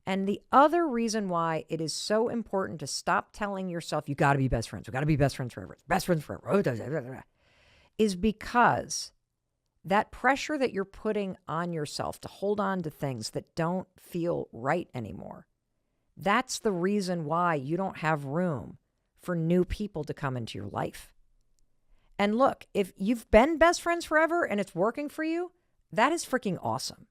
And the other reason why it is so important to stop telling yourself, you got to be best friends, we got to be best friends forever, best friends forever, is because that pressure that you're putting on yourself to hold on to things that don't feel right anymore, that's the reason why you don't have room for new people to come into your life. And look, if you've been best friends forever and it's working for you, that is freaking awesome.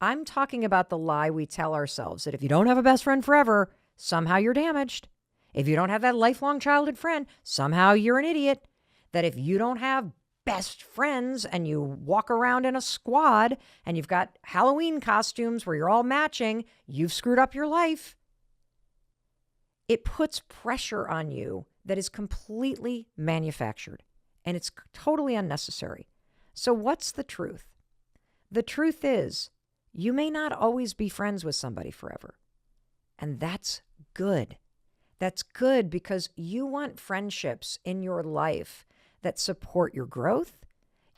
I'm talking about the lie we tell ourselves that if you don't have a best friend forever, somehow you're damaged. If you don't have that lifelong childhood friend, somehow you're an idiot. That if you don't have best friends and you walk around in a squad and you've got Halloween costumes where you're all matching, you've screwed up your life. It puts pressure on you that is completely manufactured, and it's totally unnecessary. So what's the truth? The truth is, you may not always be friends with somebody forever. And that's good. That's good because you want friendships in your life that support your growth.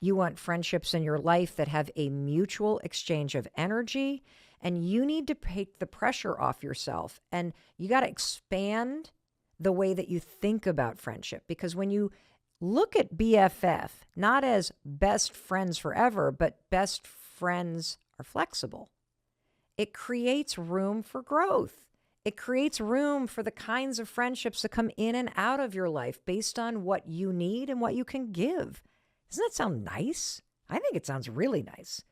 You want friendships in your life that have a mutual exchange of energy. And you need to take the pressure off yourself. And you got to expand the way that you think about friendship. Because when you look at BFF, not as best friends forever, but best friends are flexible, it creates room for growth. It creates room for the kinds of friendships that come in and out of your life based on what you need and what you can give. Doesn't that sound nice? I think it sounds really nice.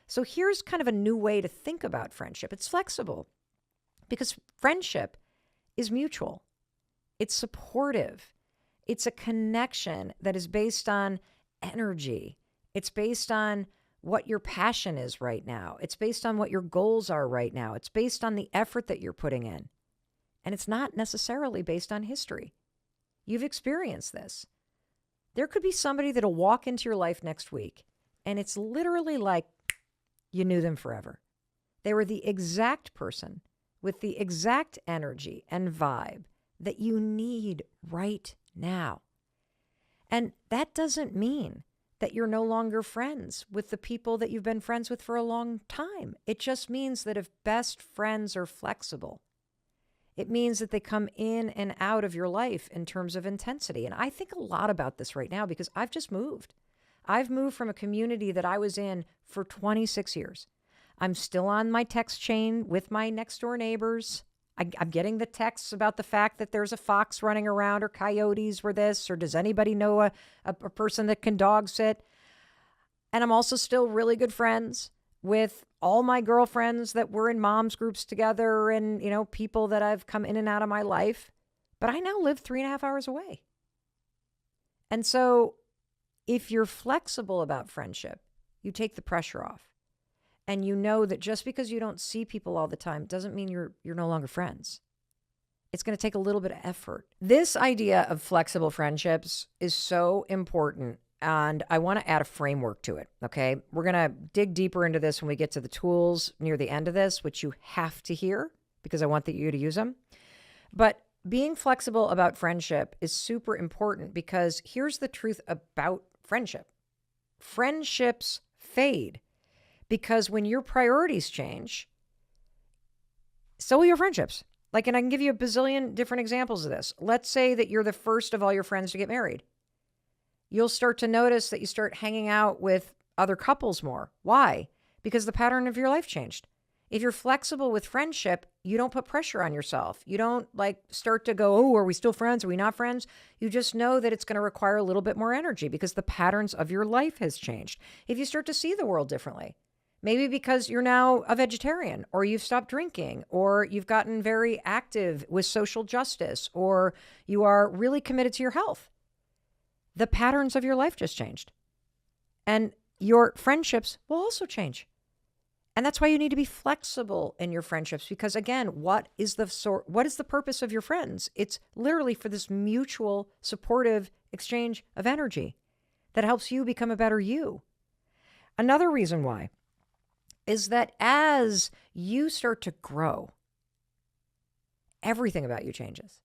So here's kind of a new way to think about friendship. It's flexible because friendship is mutual. It's supportive. It's a connection that is based on energy. It's based on what your passion is right now. It's based on what your goals are right now. It's based on the effort that you're putting in. And it's not necessarily based on history. You've experienced this. There could be somebody that'll walk into your life next week, and it's literally like you knew them forever. They were the exact person with the exact energy and vibe that you need right now. And that doesn't mean that you're no longer friends with the people that you've been friends with for a long time. It just means that if best friends are flexible, it means that they come in and out of your life in terms of intensity. And I think a lot about this right now because I've just moved. I've moved from a community that I was in for 26 years. I'm still on my text chain with my next door neighbors. I'm getting the texts about the fact that there's a fox running around or coyotes were this, or does anybody know a person that can dog sit? And I'm also still really good friends with all my girlfriends that were in moms groups together and, people that I've come in and out of my life. But I now live 3.5 hours away. And so if you're flexible about friendship, you take the pressure off. And you know that just because you don't see people all the time doesn't mean you're no longer friends. It's going to take a little bit of effort. This idea of flexible friendships is so important, and I want to add a framework to it, okay? We're going to dig deeper into this when we get to the tools near the end of this, which you have to hear because I want you to use them. But being flexible about friendship is super important because here's the truth about friendship. Friendships fade. Because when your priorities change, so will your friendships. And I can give you a bazillion different examples of this. Let's say that you're the first of all your friends to get married. You'll start to notice that you start hanging out with other couples more. Why? Because the pattern of your life changed. If you're flexible with friendship, you don't put pressure on yourself. You don't start to go, oh, are we still friends? Are we not friends? You just know that it's going to require a little bit more energy because the patterns of your life has changed. If you start to see the world differently, maybe because you're now a vegetarian, or you've stopped drinking, or you've gotten very active with social justice, or you are really committed to your health. The patterns of your life just changed. And your friendships will also change. And that's why you need to be flexible in your friendships because, again, what is the purpose of your friends? It's literally for this mutual supportive exchange of energy that helps you become a better you. Another reason why is that as you start to grow, everything about you changes.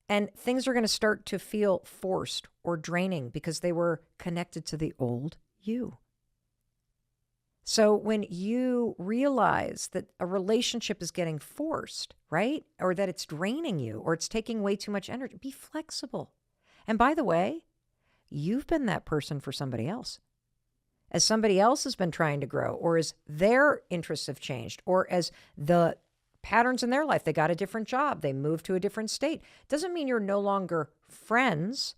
And things are going to start to feel forced or draining because they were connected to the old you. So when you realize that a relationship is getting forced, right? Or that it's draining you or it's taking way too much energy, be flexible. And by the way, you've been that person for somebody else. As somebody else has been trying to grow, or as their interests have changed, or as the patterns in their life, they got a different job, they moved to a different state. Doesn't mean you're no longer friends.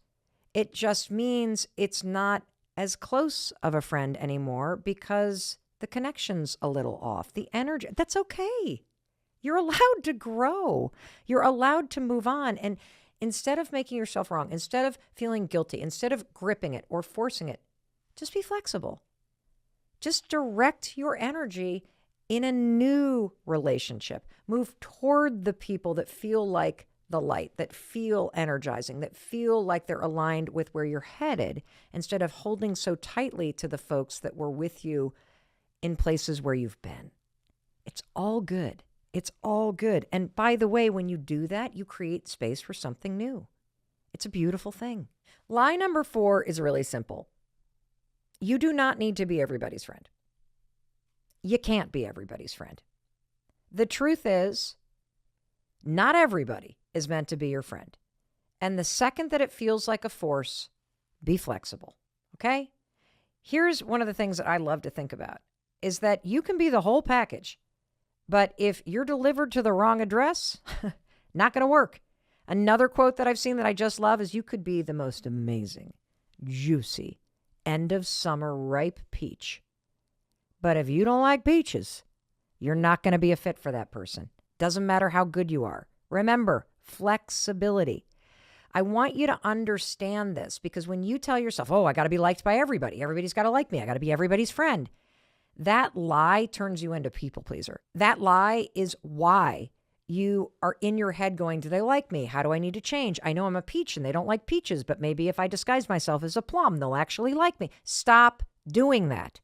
It just means it's not as close of a friend anymore because the connection's a little off. The energy, that's okay. You're allowed to grow. You're allowed to move on. And instead of making yourself wrong, instead of feeling guilty, instead of gripping it or forcing it, just be flexible. Just direct your energy in a new relationship. Move toward the people that feel like the light, that feel energizing, that feel like they're aligned with where you're headed, instead of holding so tightly to the folks that were with you in places where you've been. It's all good. It's all good. And by the way, when you do that, you create space for something new. It's a beautiful thing. Lie number 4 is really simple. You do not need to be everybody's friend. You can't be everybody's friend. The truth is, not everybody is meant to be your friend. And the second that it feels like a force, be flexible, okay? Here's one of the things that I love to think about, is that you can be the whole package, but if you're delivered to the wrong address, not going to work. Another quote that I've seen that I just love is, you could be the most amazing, juicy, end of summer ripe peach. But if you don't like peaches, you're not going to be a fit for that person. Doesn't matter how good you are. Remember, flexibility. I want you to understand this, because when you tell yourself, oh, I got to be liked by everybody, everybody's got to like me, I got to be everybody's friend, that lie turns you into people pleaser. That lie is why you are in your head going, do they like me? How do I need to change? I know I'm a peach and they don't like peaches, but maybe if I disguise myself as a plum, they'll actually like me. Stop doing that.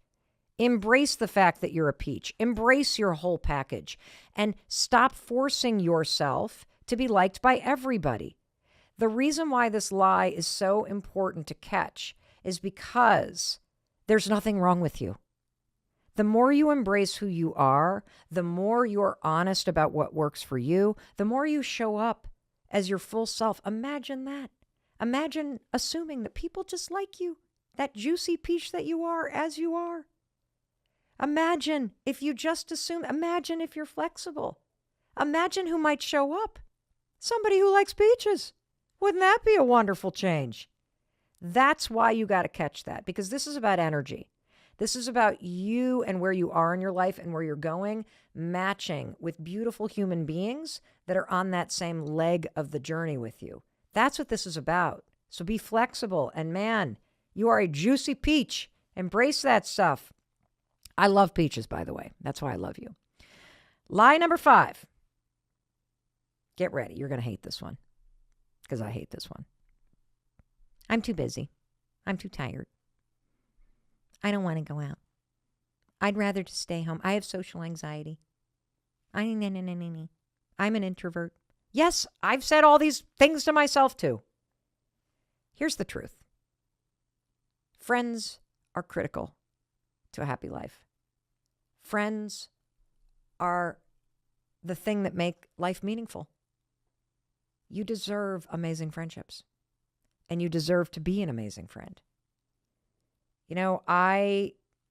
Embrace the fact that you're a peach. Embrace your whole package and stop forcing yourself to be liked by everybody. The reason why this lie is so important to catch is because there's nothing wrong with you. The more you embrace who you are, the more you're honest about what works for you, the more you show up as your full self. Imagine that. Imagine assuming that people just like you, that juicy peach that you are as you are. Imagine if you just assume, imagine if you're flexible. Imagine who might show up. Somebody who likes peaches. Wouldn't that be a wonderful change? That's why you got to catch that, because this is about energy. This is about you and where you are in your life and where you're going, matching with beautiful human beings that are on that same leg of the journey with you. That's what this is about. So be flexible. And man, you are a juicy peach. Embrace that stuff. I love peaches, by the way. That's why I love you. Lie number 5. Get ready. You're going to hate this one, because I hate this one. I'm too busy. I'm too tired. I don't want to go out. I'd rather just stay home. I have social anxiety. I'm an introvert. Yes, I've said all these things to myself too. Here's the truth. Friends are critical to a happy life. Friends are the thing that make life meaningful. You deserve amazing friendships, and you deserve to be an amazing friend. You know,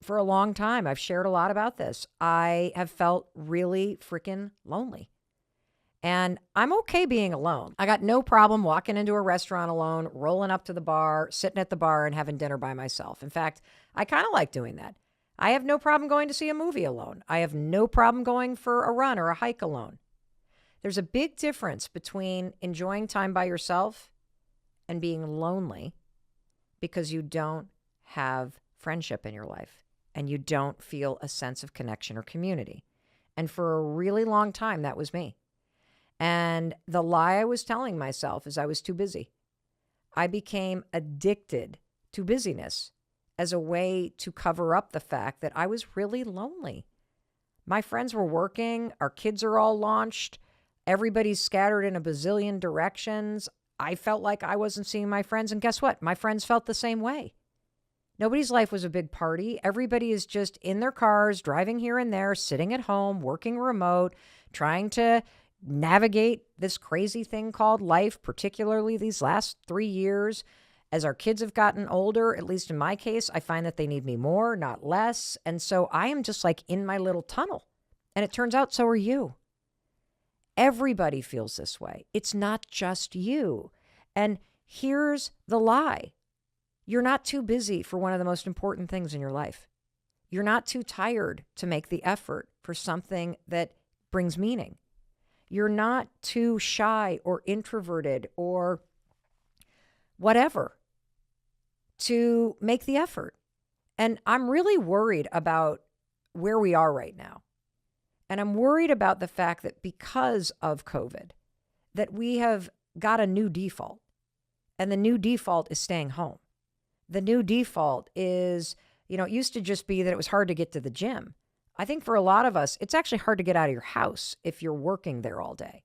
for a long time, I've shared a lot about this. I have felt really freaking lonely. And I'm okay being alone. I got no problem walking into a restaurant alone, rolling up to the bar, sitting at the bar and having dinner by myself. In fact, I kind of like doing that. I have no problem going to see a movie alone. I have no problem going for a run or a hike alone. There's a big difference between enjoying time by yourself and being lonely because you don't have friendship in your life and you don't feel a sense of connection or community. And for a really long time, that was me. And the lie I was telling myself is I was too busy. I became addicted to busyness as a way to cover up the fact that I was really lonely. My friends were working. Our kids are all launched. Everybody's scattered in a bazillion directions. I felt like I wasn't seeing my friends. And guess what? My friends felt the same way. Nobody's life was a big party. Everybody is just in their cars, driving here and there, sitting at home, working remote, trying to navigate this crazy thing called life, particularly these last 3 years. As our kids have gotten older, at least in my case, I find that they need me more, not less. And so I am just like in my little tunnel. And it turns out so are you. Everybody feels this way. It's not just you. And here's the lie. You're not too busy for one of the most important things in your life. You're not too tired to make the effort for something that brings meaning. You're not too shy or introverted or whatever to make the effort. And I'm really worried about where we are right now. And I'm worried about the fact that because of COVID, that we have got a new default. And the new default is staying home. The new default is It used to just be that it was hard to get to the gym. I think for a lot of us, it's actually hard to get out of your house if you're working there all day.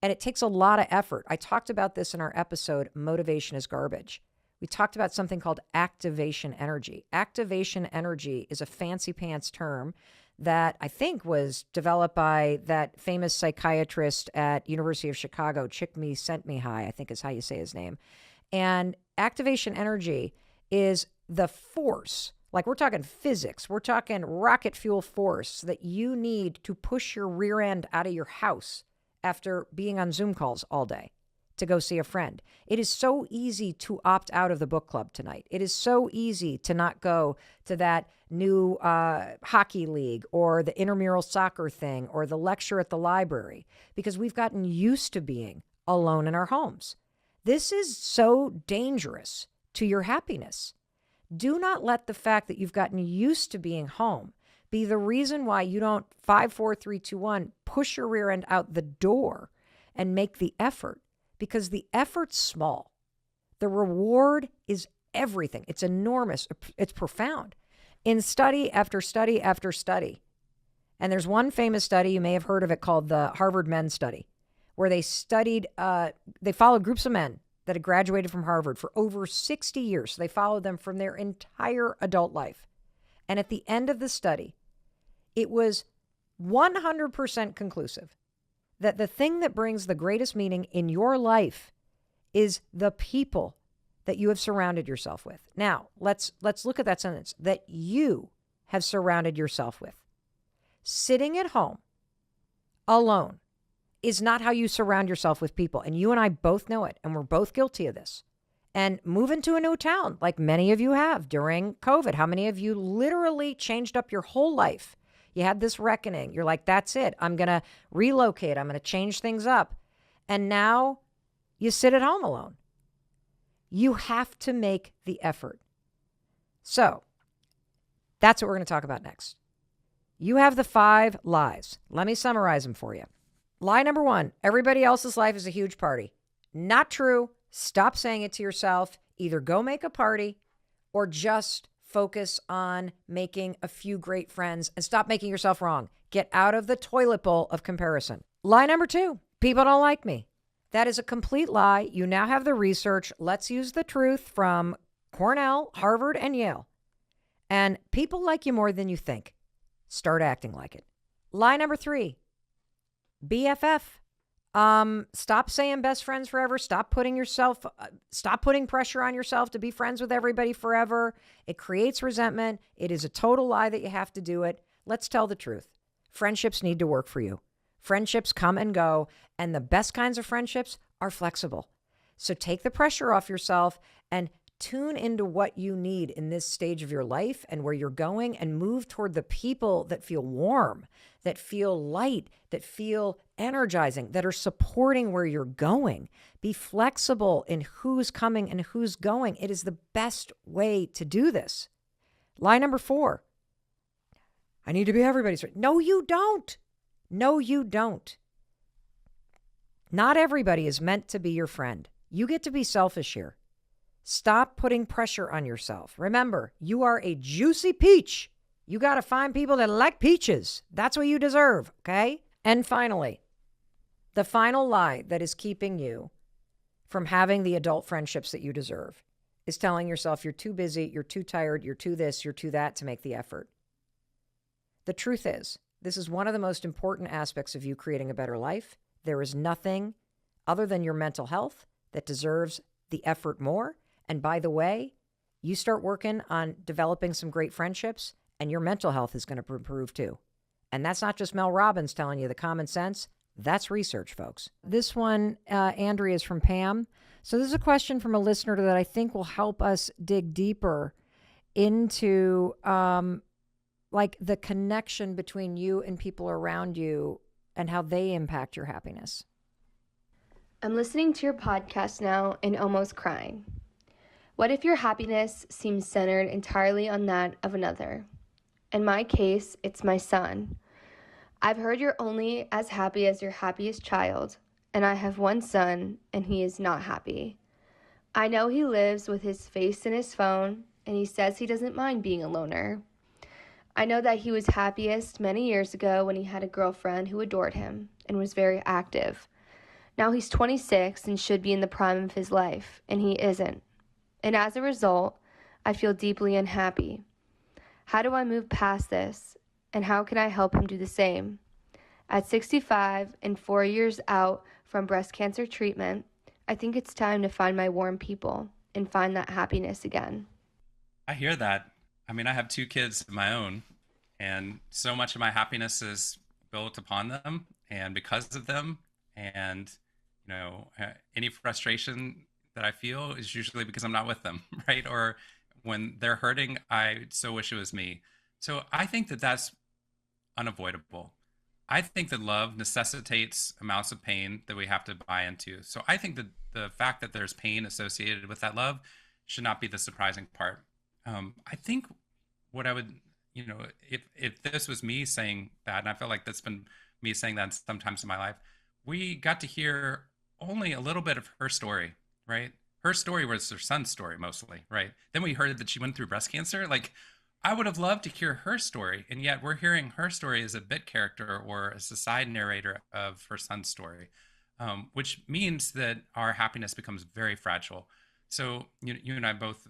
And it takes a lot of effort. I talked about this in our episode, Motivation is Garbage. We talked about something called activation energy. Activation energy is a fancy pants term that I think was developed by that famous psychiatrist at University of Chicago, Chick Me Sent Me High, I think is how you say his name. And activation energy is the force, like we're talking physics, we're talking rocket fuel force that you need to push your rear end out of your house after being on Zoom calls all day to go see a friend. It is so easy to opt out of the book club tonight. It is so easy to not go to that new hockey league or the intramural soccer thing or the lecture at the library because we've gotten used to being alone in our homes. This is so dangerous to your happiness. Do not let the fact that you've gotten used to being home be the reason why you don't 5, 4, 3, 2, 1 push your rear end out the door and make the effort, because the effort's small. The reward is everything. It's enormous. It's profound. In study after study after study, and there's one famous study, you may have heard of it, called the Harvard Men Study, where they studied, they followed groups of men that had graduated from Harvard for over 60 years. So they followed them from their entire adult life. And at the end of the study, it was 100% conclusive that the thing that brings the greatest meaning in your life is the people that you have surrounded yourself with. Now, let's look at that sentence, that you have surrounded yourself with. Sitting at home alone is not how you surround yourself with people. And you and I both know it, and we're both guilty of this. And moving to a new town, like many of you have during COVID. How many of you literally changed up your whole life? You had this reckoning. You're like, that's it. I'm going to relocate. I'm going to change things up. And now you sit at home alone. You have to make the effort. So that's what we're going to talk about next. You have the 5 lies. Let me summarize them for you. Lie number 1, everybody else's life is a huge party. Not true. Stop saying it to yourself. Either go make a party or just focus on making a few great friends and stop making yourself wrong. Get out of the toilet bowl of comparison. Lie number 2, people don't like me. That is a complete lie. You now have the research. Let's use the truth from Cornell, Harvard, and Yale. And people like you more than you think. Start acting like it. Lie number 3, BFF. Stop saying best friends forever. Stop putting pressure on yourself to be friends with everybody forever. It creates resentment. It is a total lie that you have to do it. Let's tell the truth. Friendships need to work for you. Friendships come and go, and the best kinds of friendships are flexible. So take the pressure off yourself and tune into what you need in this stage of your life and where you're going, and move toward the people that feel warm, that feel light, that feel energizing, that are supporting where you're going. Be flexible in who's coming and who's going. It is the best way to do this. Lie number 4, I need to be everybody's friend. No, you don't. No, you don't. Not everybody is meant to be your friend. You get to be selfish here. Stop putting pressure on yourself. Remember, you are a juicy peach. You got to find people that like peaches. That's what you deserve, okay? And finally, the final lie that is keeping you from having the adult friendships that you deserve is telling yourself you're too busy, you're too tired, you're too this, you're too that to make the effort. The truth is, this is one of the most important aspects of you creating a better life. There is nothing other than your mental health that deserves the effort more. And by the way, you start working on developing some great friendships, and your mental health is going to improve too. And that's not just Mel Robbins telling you the common sense. That's research, folks. This one, Andrea, is from Pam. So this is a question from a listener that I think will help us dig deeper into like the connection between you and people around you and how they impact your happiness. I'm listening to your podcast now and almost crying. What if your happiness seems centered entirely on that of another? In my case, it's my son. I've heard you're only as happy as your happiest child, and I have one son, and he is not happy. I know he lives with his face in his phone, and he says he doesn't mind being a loner. I know that he was happiest many years ago when he had a girlfriend who adored him and was very active. Now he's 26 and should be in the prime of his life, and he isn't. And as a result, I feel deeply unhappy. How do I move past this, and how can I help him do the same? At 65 and 4 years out from breast cancer treatment, I think it's time to find my warm people and find that happiness again. I hear that. I mean, I have 2 kids of my own, and so much of my happiness is built upon them and because of them. And, any frustration that I feel is usually because I'm not with them, right? Or when they're hurting, I so wish it was me. So I think that that's unavoidable. I think that love necessitates amounts of pain that we have to buy into. So I think that the fact that there's pain associated with that love should not be the surprising part. I think what I would, if this was me saying that, and I feel like that's been me saying that sometimes in my life, we got to hear only a little bit of her story, right? Her story was her son's story mostly, right? Then we heard that she went through breast cancer. Like, I would have loved to hear her story, and yet we're hearing her story as a bit character or as a side narrator of her son's story, which means that our happiness becomes very fragile. So you and I both,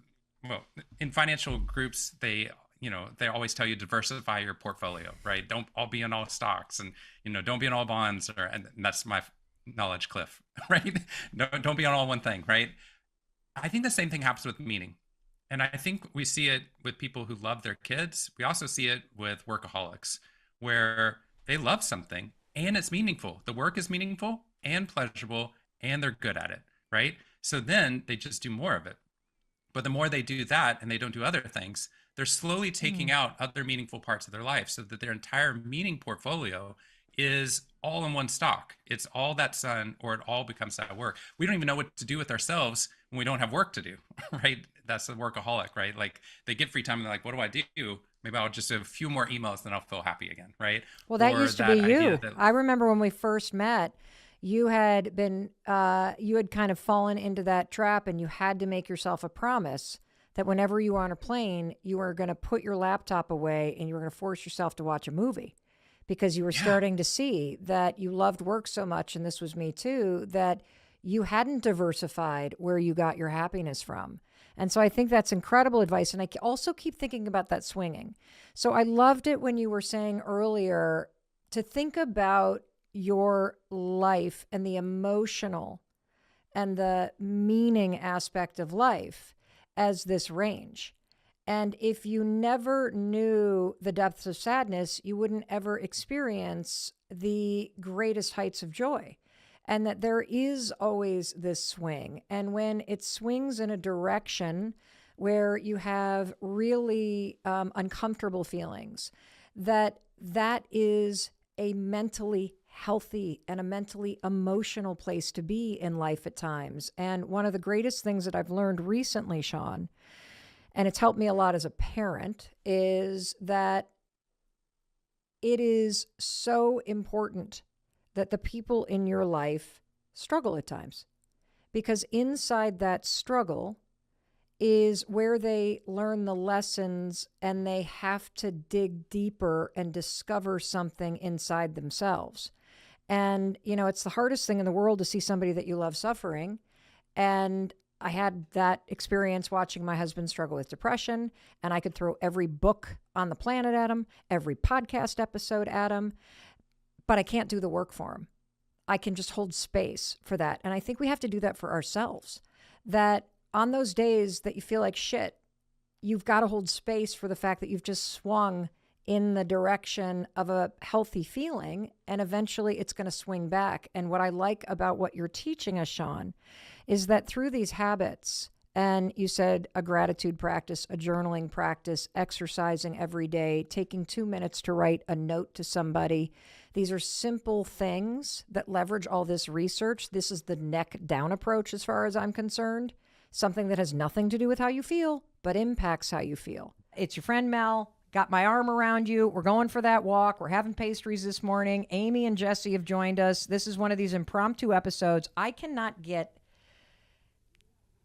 well, in financial groups, they always tell you diversify your portfolio, right? Don't all be in all stocks, and don't be in all bonds, and that's my knowledge cliff, right? Don't be on all one thing, right? I think the same thing happens with meaning. And I think we see it with people who love their kids. We also see it with workaholics, where they love something and it's meaningful. The work is meaningful and pleasurable, and they're good at it, right? So then they just do more of it. But the more they do that and they don't do other things, they're slowly taking out other meaningful parts of their life, so that their entire meaning portfolio is all in one stock. It's all that son, or it all becomes that work. We don't even know what to do with ourselves when we don't have work to do, right? That's a workaholic, right? Like, they get free time and they're like, what do I do? Maybe I'll just do a few more emails, then I'll feel happy again, right? Well, that Or used to be you. that- I remember when we first met, you had been, you had kind of fallen into that trap, and you had to make yourself a promise that whenever you were on a plane, you were going to put your laptop away and you were going to force yourself to watch a movie, because you were starting to see that you loved work so much, and this was me too, that you hadn't diversified where you got your happiness from. And so I think that's incredible advice. And I also keep thinking about that swinging. So I loved it when you were saying earlier to think about your life and the emotional and the meaning aspect of life as this range. And if you never knew the depths of sadness, you wouldn't ever experience the greatest heights of joy. And that there is always this swing. And when it swings in a direction where you have really uncomfortable feelings, that is a mentally healthy and a mentally emotional place to be in life at times. And one of the greatest things that I've learned recently, Sean, and it's helped me a lot as a parent, is that it is so important that the people in your life struggle at times, because inside that struggle is where they learn the lessons, and they have to dig deeper and discover something inside themselves. And, it's the hardest thing in the world to see somebody that you love suffering. And I had that experience watching my husband struggle with depression, and I could throw every book on the planet at him, every podcast episode at him, but I can't do the work for him. I can just hold space for that. And I think we have to do that for ourselves, that on those days that you feel like shit, you've got to hold space for the fact that you've just swung in the direction of a healthy feeling, and eventually it's going to swing back. And what I like about what you're teaching us, Sean, is that through these habits, and you said a gratitude practice, a journaling practice, exercising every day, taking 2 minutes to write a note to somebody. These are simple things that leverage all this research. This is the neck down approach as far as I'm concerned. Something that has nothing to do with how you feel, but impacts how you feel. It's your friend Mel. Got my arm around you. We're going for that walk. We're having pastries this morning. Amy and Jesse have joined us. This is one of these impromptu episodes. I cannot get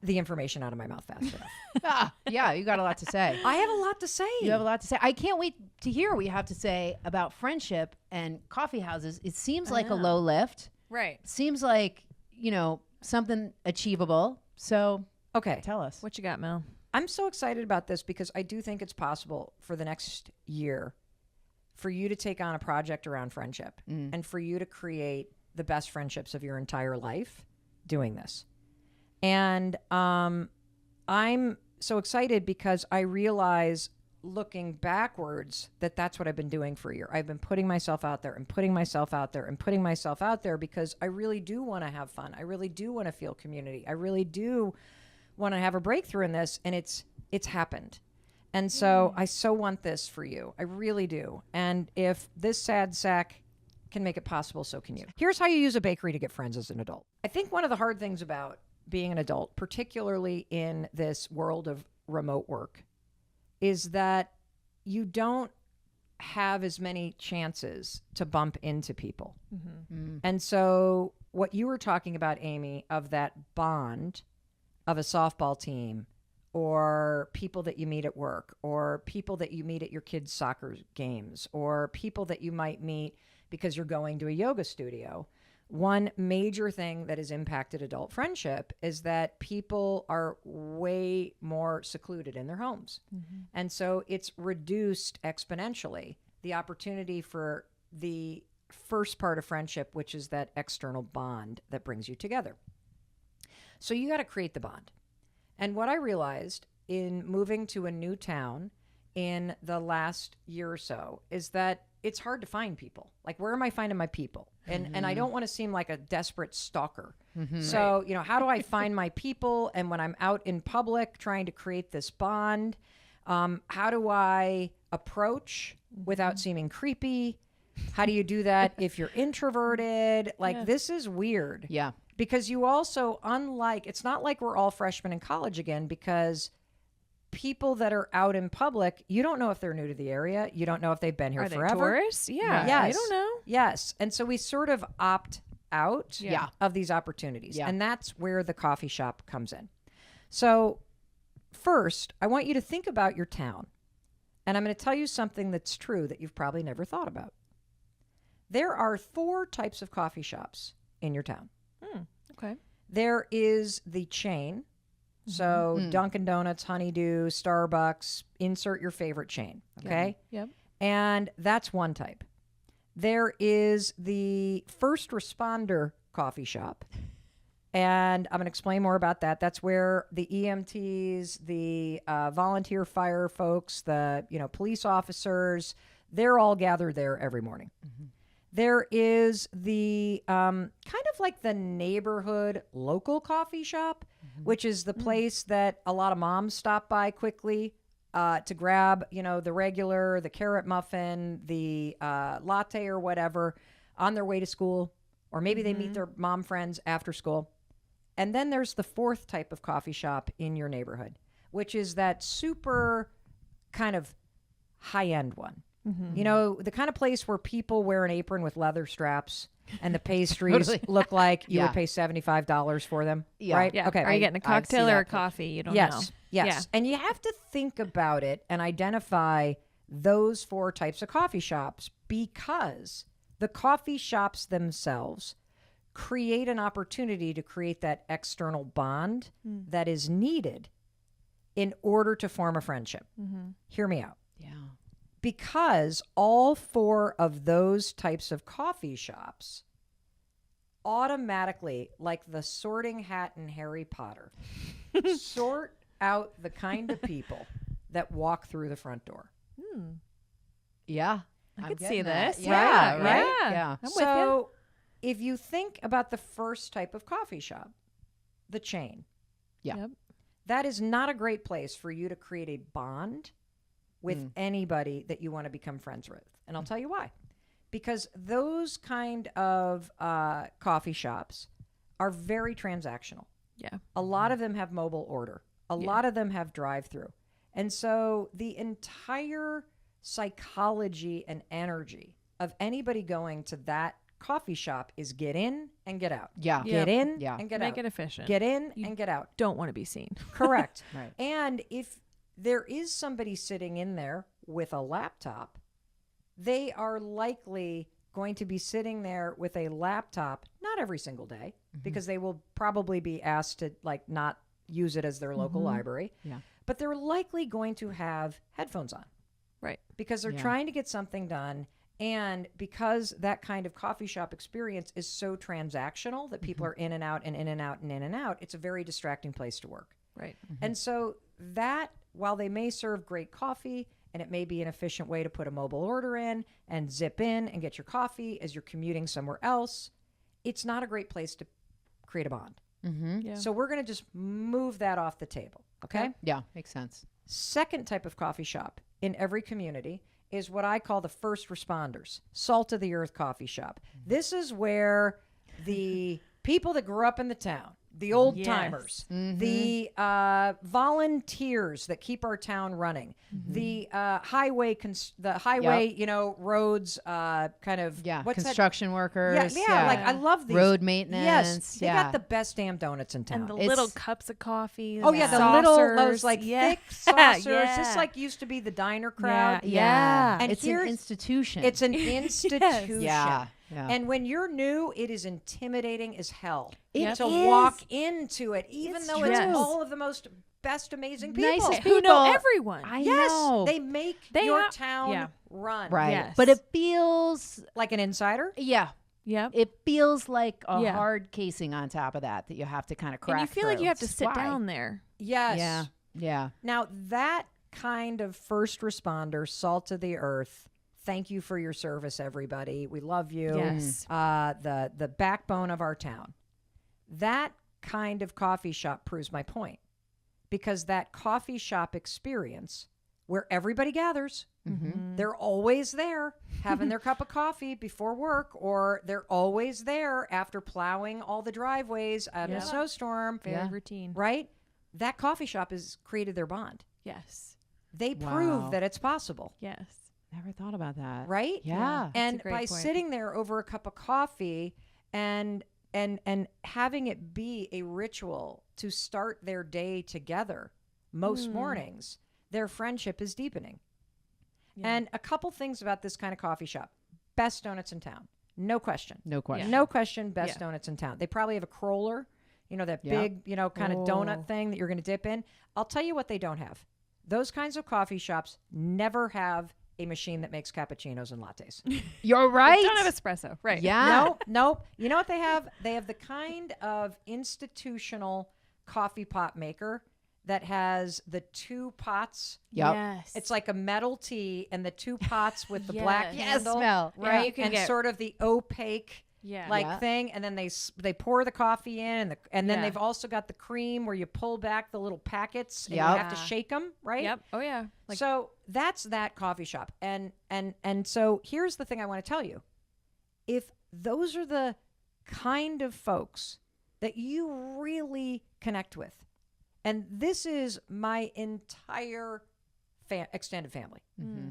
the information out of my mouth fast enough. Yeah, you got a lot to say. I have a lot to say. You have a lot to say. I can't wait to hear what you have to say about friendship and coffee houses. It seems like a low lift. Right. Seems like, something achievable. So Okay. tell us. What you got, Mel? I'm so excited about this because I do think it's possible for the next year for you to take on a project around friendship and for you to create the best friendships of your entire life doing this. And I'm so excited because I realize looking backwards that that's what I've been doing for a year. I've been putting myself out there and putting myself out there and putting myself out there because I really do want to have fun. I really do want to feel community. I really do want to have a breakthrough in this, and it's happened. And so I so want this for you. I really do. And if this sad sack can make it possible, so can you. Here's how you use a bakery to get friends as an adult. I think one of the hard things about being an adult, particularly in this world of remote work, is that you don't have as many chances to bump into people. And so what you were talking about, Amy, of that bond of a softball team or people that you meet at work or people that you meet at your kids' soccer games or people that you might meet because you're going to a yoga studio. One major thing that has impacted adult friendship is that people are way more secluded in their homes. And so it's reduced exponentially the opportunity for the first part of friendship, which is that external bond that brings you together. So you got to create the bond. And what I realized in moving to a new town in the last year or so is that it's hard to find people. Like, where am I finding my people? And I don't want to seem like a desperate stalker. So, how do I find my people? And when I'm out in public trying to create this bond, how do I approach without seeming creepy? How do you do that if you're introverted? Like, this is weird. Yeah. Because you also, it's not like we're all freshmen in college again, because people that are out in public, you don't know if they're new to the area. You don't know if they've been here forever. Are they tourists? Yeah. Yes. I don't know. Yes. And so we sort of opt out of these opportunities. Yeah. And that's where the coffee shop comes in. So first, I want you to think about your town. And I'm going to tell you something that's true that you've probably never thought about. There are 4 types of coffee shops in your town. Okay. There is the chain. So Dunkin' Donuts, Honeydew, Starbucks, insert your favorite chain. Okay. Yep. And that's one type. There is the first responder coffee shop. And I'm going to explain more about that. That's where the EMTs, the volunteer fire folks, the police officers, they're all gathered there every morning. There is the kind of like the neighborhood local coffee shop, which is the place that a lot of moms stop by quickly to grab, the regular, the carrot muffin, the latte or whatever on their way to school, or maybe they meet their mom friends after school. And then there's the 4th type of coffee shop in your neighborhood, which is that super kind of high-end one. The kind of place where people wear an apron with leather straps and the pastries look like you would pay $75 for them. Yeah. Right? Yeah. Okay. Are you getting a cocktail or a coffee? You don't know. Yes. Yes. And you have to think about it and identify those 4 types of coffee shops, because the coffee shops themselves create an opportunity to create that external bond that is needed in order to form a friendship. Hear me out. Yeah. Because all 4 of those types of coffee shops automatically, like the sorting hat in Harry Potter, sort out the kind of people that walk through the front door. Yeah. I could see this. Yeah. Yeah. Right? Yeah. I'm with you. So if you think about the first type of coffee shop, the chain, Yep. that is not a great place for you to create a bond with anybody that you want to become friends with. And I'll tell you why. Because those kind of coffee shops are very transactional. Yeah. A lot of them have mobile order. A lot of them have drive-through. And so the entire psychology and energy of anybody going to that coffee shop is get in and get out. Yeah. Get in Yeah. and get Make out. it efficient. Get in You and get out. Don't want to be seen. Correct. Right. And if there is somebody sitting in there with a laptop, they are likely going to be sitting there with a laptop, not every single day, because they will probably be asked to like not use it as their local library. Yeah. But they're likely going to have headphones on Right. because they're Yeah. trying to get something done. And because that kind of coffee shop experience is so transactional that people are in and out and in and out and in and out, it's a very distracting place to work. Right. And so that, while they may serve great coffee and it may be an efficient way to put a mobile order in and zip in and get your coffee as you're commuting somewhere else, it's not a great place to create a bond. Mm-hmm. Yeah. So we're going to just move that off the table. Okay. Yeah. Makes sense. Second type of coffee shop in every community is what I call the first responders, salt of the earth coffee shop. This is where the people that grew up in the town, the old Yes. timers, the volunteers that keep our town running, the highway, roads, kind of Yeah. what's that? Construction workers. Yeah, like I love these. Road maintenance. Yes, they yeah. got the best damn donuts in town. And the It's- little cups of coffee. Oh yeah, the little those saucers. like Yeah. thick saucers. Yeah. This like used to be the diner crowd. Yeah. And it's here's- an institution. It's an institution. yeah. Yeah. And when you're new, it is intimidating as hell It to is. walk into it, even It's though it's true. all of the most best amazing people. Nicest Who know people. everyone. I Yes, know. they make They your have- town yeah. run. right. Yes. But it feels, Like an insider. yeah. Yep. It feels like a Yeah. hard casing on top of that you have to kind of crack And you feel like through. you have to It's sit why. down there. Yes. Yeah. Yeah. Now that kind of first responder, salt of the earth. Thank you for your service, everybody. We love you. Yes. The backbone of our town. That kind of coffee shop proves my point, because that coffee shop experience where everybody gathers, they're always there having their cup of coffee before work, or they're always there after plowing all the driveways out in a Yeah. snowstorm, Very Yeah. routine. right? That coffee shop has created their bond. Yes. They Wow. prove that it's possible. Yes. Never thought about that. Right? Yeah. And great by point. sitting there over a cup of coffee and having it be a ritual to start their day together most mornings, their friendship is deepening. And a couple things about this kind of coffee shop. Best donuts in town. No question. No question. No question, best Yeah. donuts in town. They probably have a crawler, that Yeah. big, kind of Oh. donut thing that you're going to dip in. I'll tell you what they don't have. Those kinds of coffee shops never have a machine that makes cappuccinos and lattes. You're right. Don't have espresso. Right. Yeah. No. You know what they have? They have the kind of institutional coffee pot maker that has the two pots. Yep. Yes. It's like a metal tea and the two pots with the black Yes. Yes, handle. Mel. Right? you can and get- sort of the opaque yeah. like Yeah. thing, and then they pour the coffee in, and then Yeah. they've also got the cream where you pull back the little packets and you Yep. have to shake them, right? Yep. Oh yeah. Like So that's that coffee shop, and so here's the thing I want to tell you: if those are the kind of folks that you really connect with, and this is my entire extended family.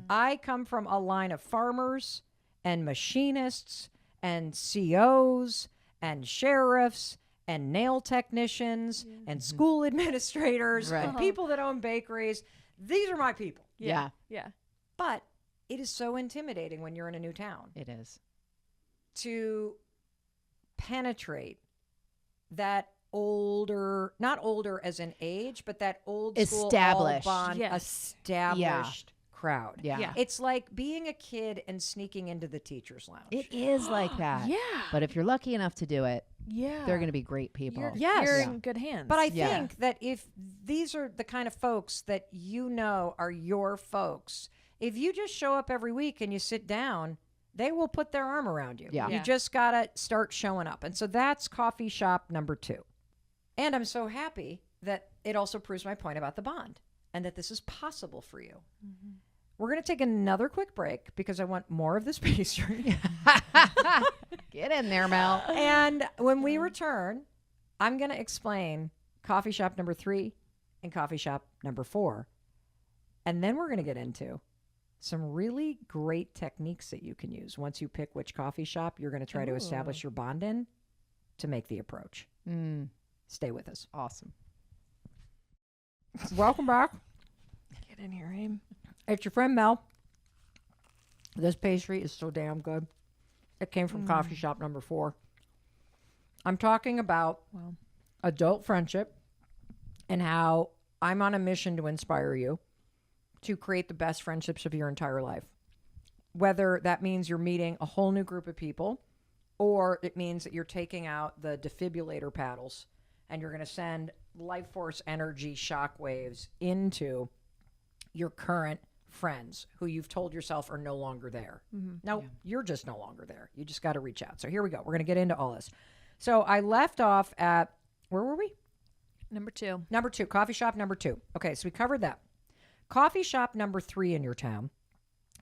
I come from a line of farmers and machinists and COs and sheriffs and nail technicians and school administrators Right. and people that own bakeries. These are my people. Yeah. yeah. But it is so intimidating when you're in a new town It is. to penetrate that older, not older as in age, but that old school Established. all bond Yes. established crowd. Yeah. Yeah. It's like being a kid and sneaking into the teacher's lounge. It is like that. Yeah. But if you're lucky enough to do it, Yeah. they're going to be great people. You're, Yes. you're Yeah. in good hands. But I Yeah. think that if these are the kind of folks that you know are your folks, if you just show up every week and you sit down, they will put their arm around you. Yeah. You Yeah. just got to start showing up. And so that's coffee shop number 2. And I'm so happy that it also proves my point about the bond and that this is possible for you. We're going to take another quick break because I want more of this pastry. Get in there, Mel. And when we return, I'm going to explain coffee shop number 3 and coffee shop number 4. And then we're going to get into some really great techniques that you can use once you pick which coffee shop you're going to try to establish your bond in to make the approach. Stay with us. Awesome. Welcome back. Get in here, Aim. It's your friend Mel. This pastry is so damn good. It came from coffee shop number 4. I'm talking about adult friendship and how I'm on a mission to inspire you to create the best friendships of your entire life. Whether that means you're meeting a whole new group of people, or it means that you're taking out the defibrillator paddles and you're going to send life force energy shockwaves into your current friends who you've told yourself are no longer there. No, you're just no longer there. You just got to reach out. So here we go. We're going to get into all this. So I left off at, where were we? Number 2. Number 2, coffee shop number 2. Okay, so we covered that. Coffee shop number 3 in your town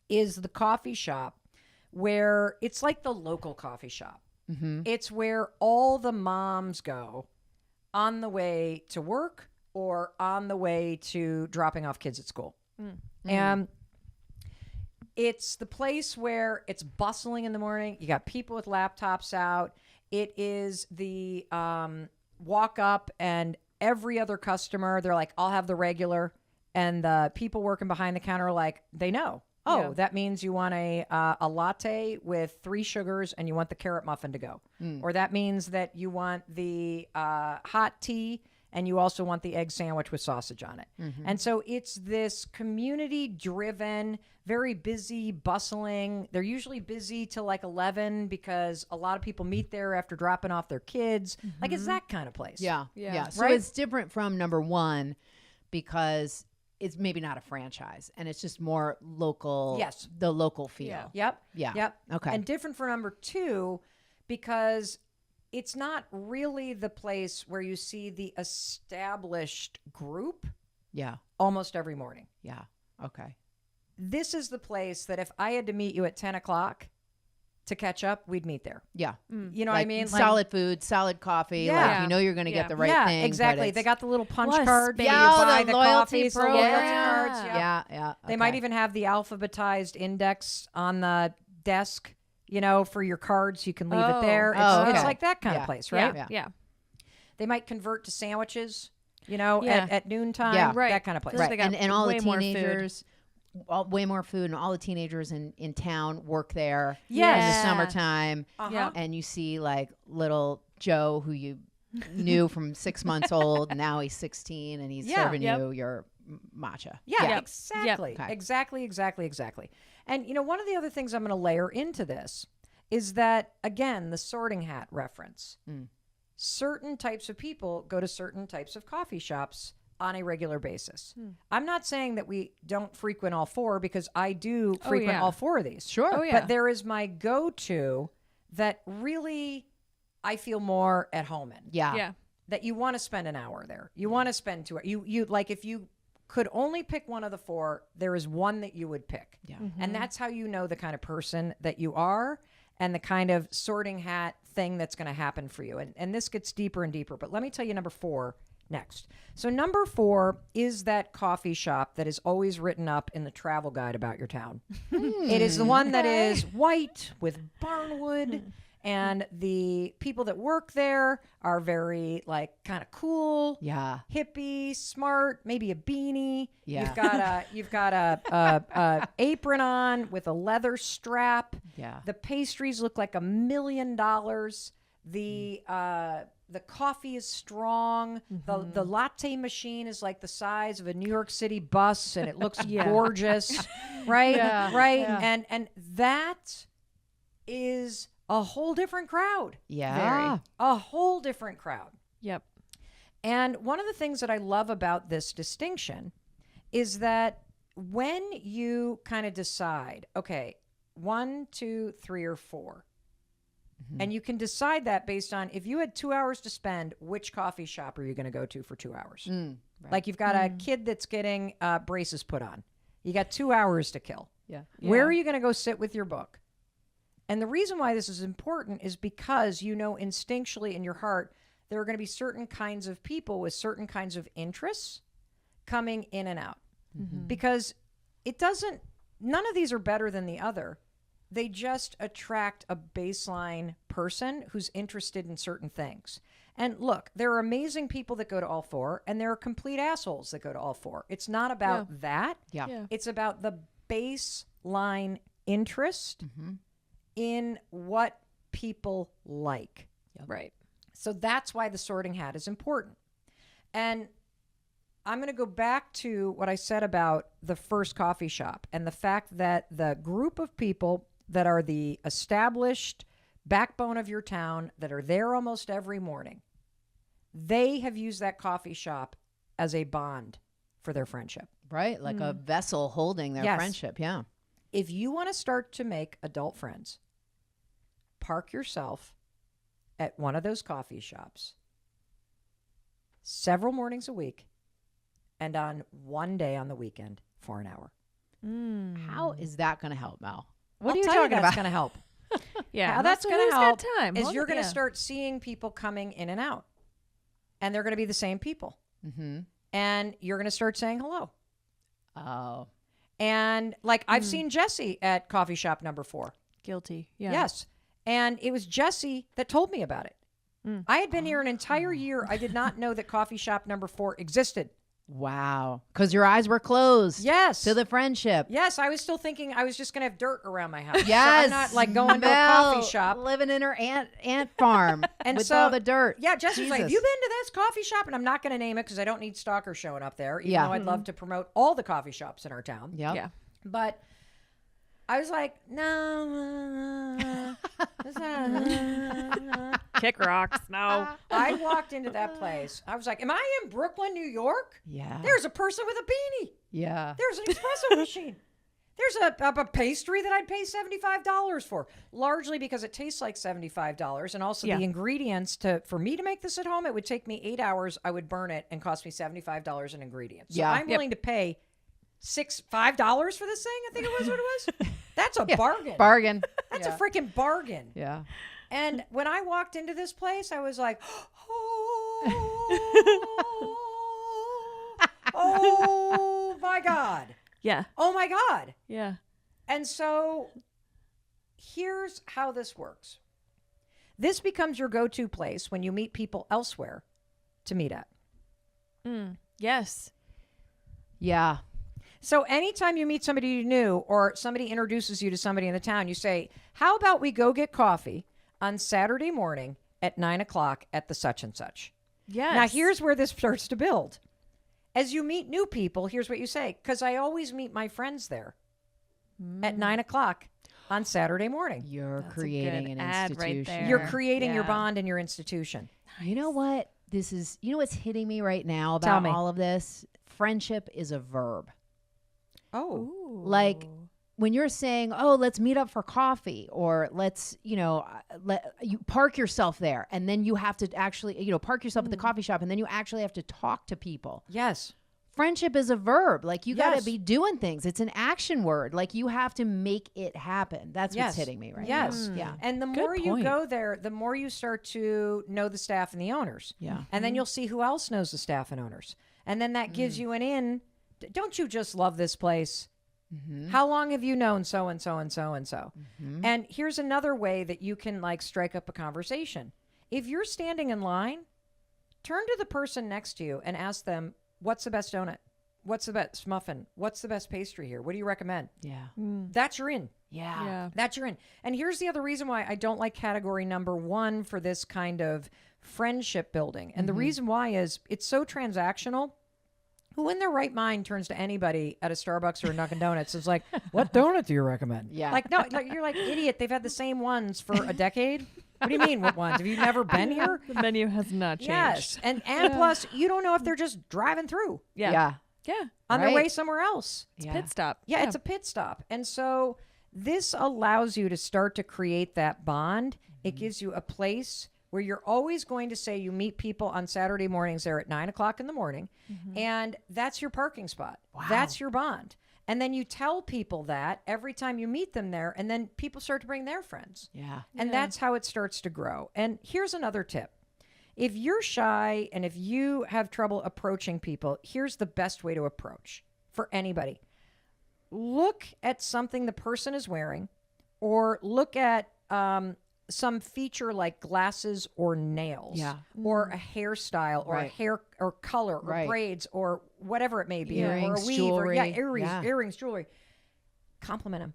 is the coffee shop where it's like the local coffee shop. It's where all the moms go on the way to work or on the way to dropping off kids at school. And it's the place where it's bustling in the morning. You got people with laptops out. It is the walk up and every other customer, they're like, I'll have the regular. And the people working behind the counter are like, they know. Oh, that means you want a latte with 3 sugars and you want the carrot muffin to go. Or that means that you want the hot tea and you also want the egg sandwich with sausage on it. And so it's this community-driven, very busy, bustling. They're usually busy till like 11 because a lot of people meet there after dropping off their kids. Like it's that kind of place. Yeah. So Right? it's different from number 1 because it's maybe not a franchise and it's just more local. Yes. The local feel. Yep. Yeah. Yep. Okay. And different for number 2 because it's not really the place where you see the established group Yeah. almost every morning. Yeah. Okay. This is the place that if I had to meet you at 10 o'clock to catch up, we'd meet there. Yeah. You know what I Like mean? solid food, solid coffee. Yeah. Like you know you're going to get the right yeah, thing. but exactly. it's- They got the little punch Plus card. space. You Yeah, buy the the loyalty coffees, the loyalty program. cards. Yeah. They might okay. even have the alphabetized index on the desk, you know, for your cards. You can leave it there. It's, Oh, it's okay. like that kind of Yeah. place, right? Yeah. They might convert to sandwiches, you know, Yeah. at noontime. Yeah. Right. That kind of place. Feels like Right. they got And all the way more food. teenagers, way more food, and all the teenagers in town work there Yes. in the Yeah. summertime. Uh-huh. And you see like little Joe who you knew from 6 months old. Now he's 16 and he's Yeah. serving Yep. you your matcha. Yeah, Yep. exactly. Yep. Okay. Exactly. And, you know, one of the other things I'm going to layer into this is that, again, the sorting hat reference. Certain types of people go to certain types of coffee shops on a regular basis. I'm not saying that we don't frequent all 4 because I do frequent yeah. all 4 of these. Sure. Oh, yeah. But there is my go-to that really I feel more at home in. Yeah. That you want to spend an hour there. You want to spend 2 hours. You like if you could only pick one of the 4, there is one that you would pick. Yeah. And that's how you know the kind of person that you are and the kind of sorting hat thing that's going to happen for you. And this gets deeper and deeper. But let me tell you number 4 next. So number 4 is that coffee shop that is always written up in the travel guide about your town. It is the one that is white with barnwood. And the people that work there are very like kind of cool, Yeah. hippie, smart, maybe a beanie. Yeah. You've got a apron on with a leather strap. Yeah. The pastries look like $1 million. The coffee is strong. The latte machine is like the size of a New York City bus, and it looks gorgeous, right? Yeah. Right. Yeah. And that is a whole different crowd. Yeah. A whole different crowd. Yep. And one of the things that I love about this distinction is that when you kind of decide, okay, 1, 2, 3, or 4, and you can decide that based on if you had 2 hours to spend, which coffee shop are you going to go to for 2 hours? Right. Like you've got a kid that's getting braces put on. You got 2 hours to kill. Yeah. Where are you going to go sit with your book? And the reason why this is important is because you know instinctually in your heart there are going to be certain kinds of people with certain kinds of interests coming in and out. Because it doesn't none of these are better than the other. They just attract a baseline person who's interested in certain things. And look, there are amazing people that go to all four, and there are complete assholes that go to all four. It's not about that. Yeah. It's about the baseline interest in what people like. Right. So that's why the sorting hat is important. And I'm going to go back to what I said about the first coffee shop and the fact that the group of people that are the established backbone of your town that are there almost every morning, they have used that coffee shop as a bond for their friendship. Right. Like a vessel holding their friendship. Yeah. If you want to start to make adult friends, park yourself at one of those coffee shops several mornings a week and on one day on the weekend for an hour. How is that going to help, Mel? What What are are you you talking talking about? That's about? going to help. Yeah. How that's going who's to got help time? is Hold you're it, going to yeah. start seeing people coming in and out, and they're going to be the same people, and you're going to start saying hello. Oh. And like I've seen Jesse at coffee shop number 4. Guilty. Yeah. Yes. And it was Jesse that told me about it. I had been here an entire year. I did not know that coffee shop number 4 existed. Wow. Because your eyes were closed. Yes. To the friendship. Yes, I was still thinking I was just going to have dirt around my house. Yes. So I'm not like going to a Mel, coffee shop. living in her ant farm And with so, all the dirt. Yeah, Jesse's like, have Jesus. you been to this coffee shop? And I'm not going to name it because I don't need stalkers showing up there, even Yeah. though I'd love to promote all the coffee shops in our town. Yep. Yeah. But I was like, no. Kick rocks. No. I walked into that place. I was like, am I in Brooklyn, New York? Yeah. There's a person with a beanie. Yeah. There's an espresso machine. There's a pastry that I'd pay $75 for, largely because it tastes like $75. And also Yeah. the ingredients for me to make this at home, it would take me 8 hours. I would burn it and cost me $75 in ingredients. So Yeah. I'm willing to pay $5 for this thing. I think it was what it was. That's a bargain. Bargain. That's a freaking bargain. Yeah. And when I walked into this place, I was like, oh my God. Yeah. Oh my God. Yeah. And so here's how this works. This becomes your go-to place when you meet people elsewhere to meet at. Yes. Yeah. So anytime you meet somebody new or somebody introduces you to somebody in the town, you say, how about we go get coffee on Saturday morning at 9:00 at the such and such. Yes. Now, here's where this starts to build. As you meet new people, here's what you say, because I always meet my friends there at 9:00 on Saturday morning. You're That's a creating good an ad right institution. there. You're creating your Yeah. bond and your institution. You know what? You know what's hitting me right now Tell about me. all of this? Friendship is a verb. Oh. Like when you're saying, "Oh, let's meet up for coffee," or let's, let you park yourself there, and then you have to actually, park yourself at the coffee shop, and then you actually have to talk to people. Yes. Friendship is a verb. Like you got Yes. to be doing things. It's an action word. Like you have to make it happen. That's Yes. what's hitting me right Yes. now. Yeah. And the Good more you point. go there, the more you start to know the staff and the owners. Yeah. And then you'll see who else knows the staff and owners. And then that gives you an in. Don't you just love this place? How long have you known so and so and so and so? And here's another way that you can like strike up a conversation. If you're standing in line, turn to the person next to you and ask them, what's the best donut? What's the best muffin? What's the best pastry here? What do you recommend? Yeah. That's your in. Yeah. Yeah. That's your in. And here's the other reason why I don't like category number 1 for this kind of friendship building. And the reason why is it's so transactional. Who in their right mind turns to anybody at a Starbucks or a Dunkin' Donuts is like, what donut do you recommend? Yeah. Like, no, like you're like, idiot. They've had the same ones for a decade. What do you mean, what ones? Have you never been here? The menu has not changed. Yes. And plus, you don't know if they're just driving through Yeah. Yeah. Yeah. on their Right. way somewhere else. Yeah. Pit stop. Yeah, it's a pit stop. And so this allows you to start to create that bond. It gives you a place where you're always going to say you meet people on Saturday mornings there at 9:00 in the morning. And that's your parking spot. That's your bond. And then you tell people that every time you meet them there, and then people start to bring their friends. Yeah. And that's how it starts to grow. And here's another tip. If you're shy and if you have trouble approaching people, here's the best way to approach for anybody. look at something the person is wearing, or look at some feature like glasses or nails, or a hairstyle, or a hair or color, or braids, or whatever it may be, or a weave, jewelry. or earrings, jewelry. Compliment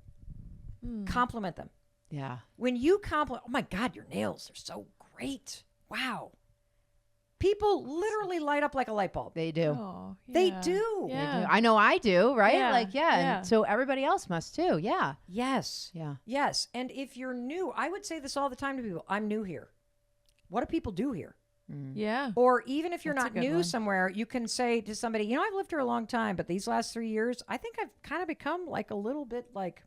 them. Compliment them. Yeah. When you compliment, oh my God, your nails are so great. Wow. People literally light up like a light bulb. They do. Oh, They do. Yeah. They do. I know I do, right? Yeah. Like, and so everybody else must too. Yeah. Yes. Yeah. Yes. And if you're new, I would say this all the time to people. I'm new here. What do people do here? Yeah. Or even if you're That's a not good new one. somewhere, you can say to somebody, you know, I've lived here a long time, but these last 3 years, I think I've kind of become like a little bit like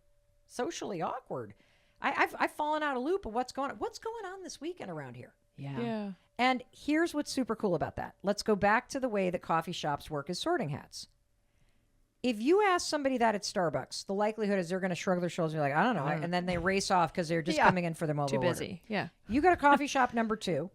socially awkward. I've fallen out of loop of what's going on this weekend around here. Yeah. Yeah. And here's what's super cool about that. Let's go back to the way that coffee shops work as sorting hats. If you ask somebody that at Starbucks, the likelihood is they're going to shrug their shoulders and be like, I don't know. And then they race off because they're just coming in for their mobile Too order. busy. Yeah. You go to coffee shop number 2.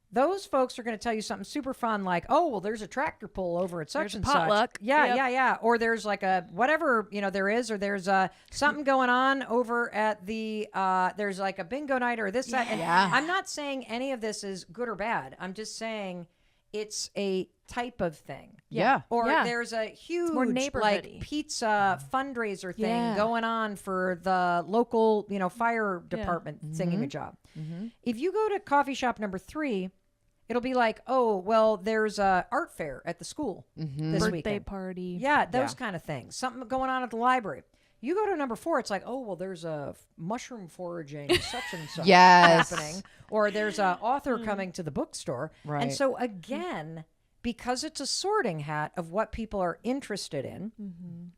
Those folks are going to tell you something super fun like, oh, well, there's a tractor pull over at such There's a and potluck. such. Yeah, Yep. yeah. Or there's like a whatever, there is, or there's something going on over at the, there's like a bingo night or this, that. And I'm not saying any of this is good or bad. I'm just saying it's a type of thing. Yeah. Or Yeah. there's a huge more like neighborhoody. pizza fundraiser thing Yeah. going on for the local, fire department singing a job. If you go to coffee shop number 3, it'll be like, oh, well, there's a art fair at the school this Birthday weekend. party. Yeah, those kind of things. Something going on at the library. You go to number 4, it's like, oh, well, there's a mushroom foraging such and such Yes. happening. Or there's a author coming to the bookstore. Right. And so again, because it's a sorting hat of what people are interested in,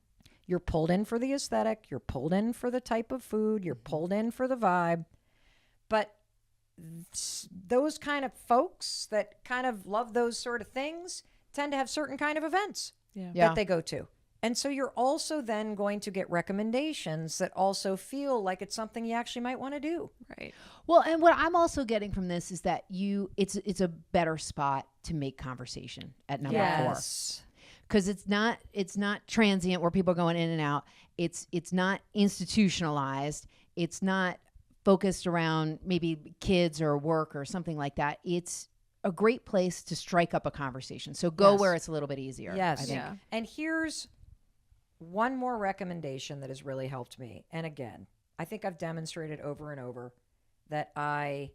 you're pulled in for the aesthetic, you're pulled in for the type of food, you're pulled in for the vibe. But those kind of folks that kind of love those sort of things tend to have certain kind of events that they go to. And so you're also then going to get recommendations that also feel like it's something you actually might want to do. Right. Well, and what I'm also getting from this is that it's a better spot to make conversation at number 4. Because it's not transient where people are going in and out. It's not institutionalized. It's not focused around maybe kids or work or something like that. It's a great place to strike up a conversation. So go where it's a little bit easier. Yes. I think. Yeah. And here's one more recommendation that has really helped me. And again, I think I've demonstrated over and over that I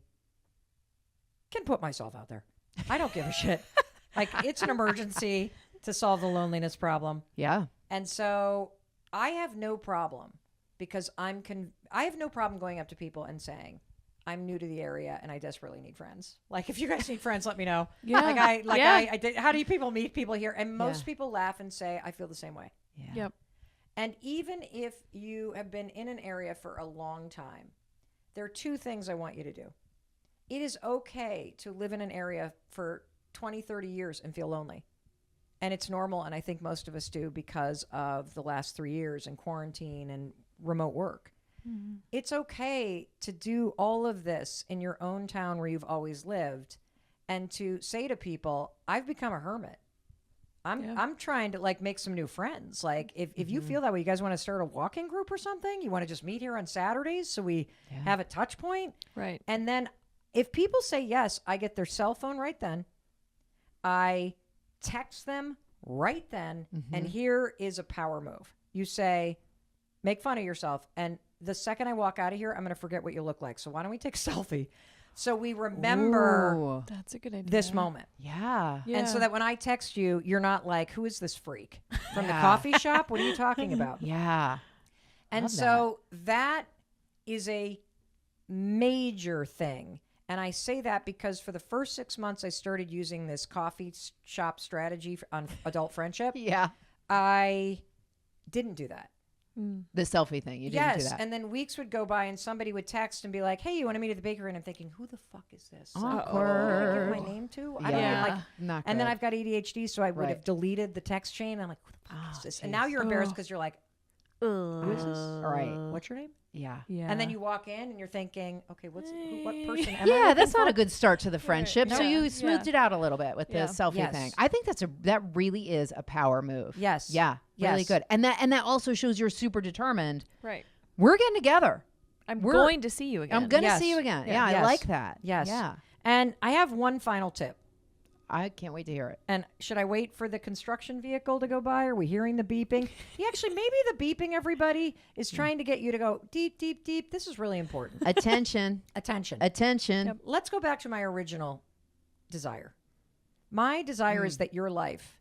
can put myself out there. I don't give a shit. Like, it's an emergency to solve the loneliness problem. Yeah. And so I have no problem because I have no problem going up to people and saying, I'm new to the area and I desperately need friends. Like, if you guys need friends, let me know. Yeah. I did. How do you people meet people here? And most people laugh and say, I feel the same way. Yeah. Yep. And even if you have been in an area for a long time, there are 2 things I want you to do. It is okay to live in an area for 20, 30 years and feel lonely. And it's normal, and I think most of us do because of the last 3 years and quarantine and remote work. Mm-hmm. It's okay to do all of this in your own town where you've always lived and to say to people, I've become a hermit. I'm trying to like make some new friends. Like if you feel that way, you guys want to start a walking group or something, you want to just meet here on Saturdays so we have a touch point. Right. And then if people say yes, I get their cell phone right then. I text them right then. And here is a power move. You say, make fun of yourself. And the second I walk out of here, I'm going to forget what you look like. So why don't we take a selfie? So we remember Ooh. That's a good idea. this moment. Yeah. And so that when I text you, you're not like, who is this freak from the coffee shop? What are you talking about? Yeah. And so that is a major thing. And I say that because for the first 6 months I started using this coffee shop strategy on adult friendship. Yeah. I didn't do that. The selfie thing. You didn't do that. And then weeks would go by and somebody would text and be like, hey, you want to meet at the bakery? And I'm thinking, who the fuck is this? Awkward. Who did I give my name to? I don't even like. Not And then good. I've got ADHD, so I would have deleted the text chain. I'm like, who the fuck is this? And now you're embarrassed because you're like, Who is this? All right. What's your name? Yeah. Yeah. And then you walk in and you're thinking, okay, what person am I Yeah, looking that's not for? a good start to the friendship. So Yeah. you smoothed it out a little bit with the selfie Yes. thing. I think that really is a power move. Yes. Yeah. Really Yes. good. And that also shows you're super determined. Right. We're getting together. I'm We're- going to see you again. I'm gonna Yes. see you again. Yeah. Yeah, I Yes. like that. Yes. Yeah. And I have one final tip. I can't wait to hear it. And should I wait for the construction vehicle to go by? Are we hearing the beeping? Yeah, actually, maybe the beeping, everybody, is trying to get you to go deep, deep, deep. This is really important. Attention. Attention. Attention. Let's go back to my original desire. My desire is that your life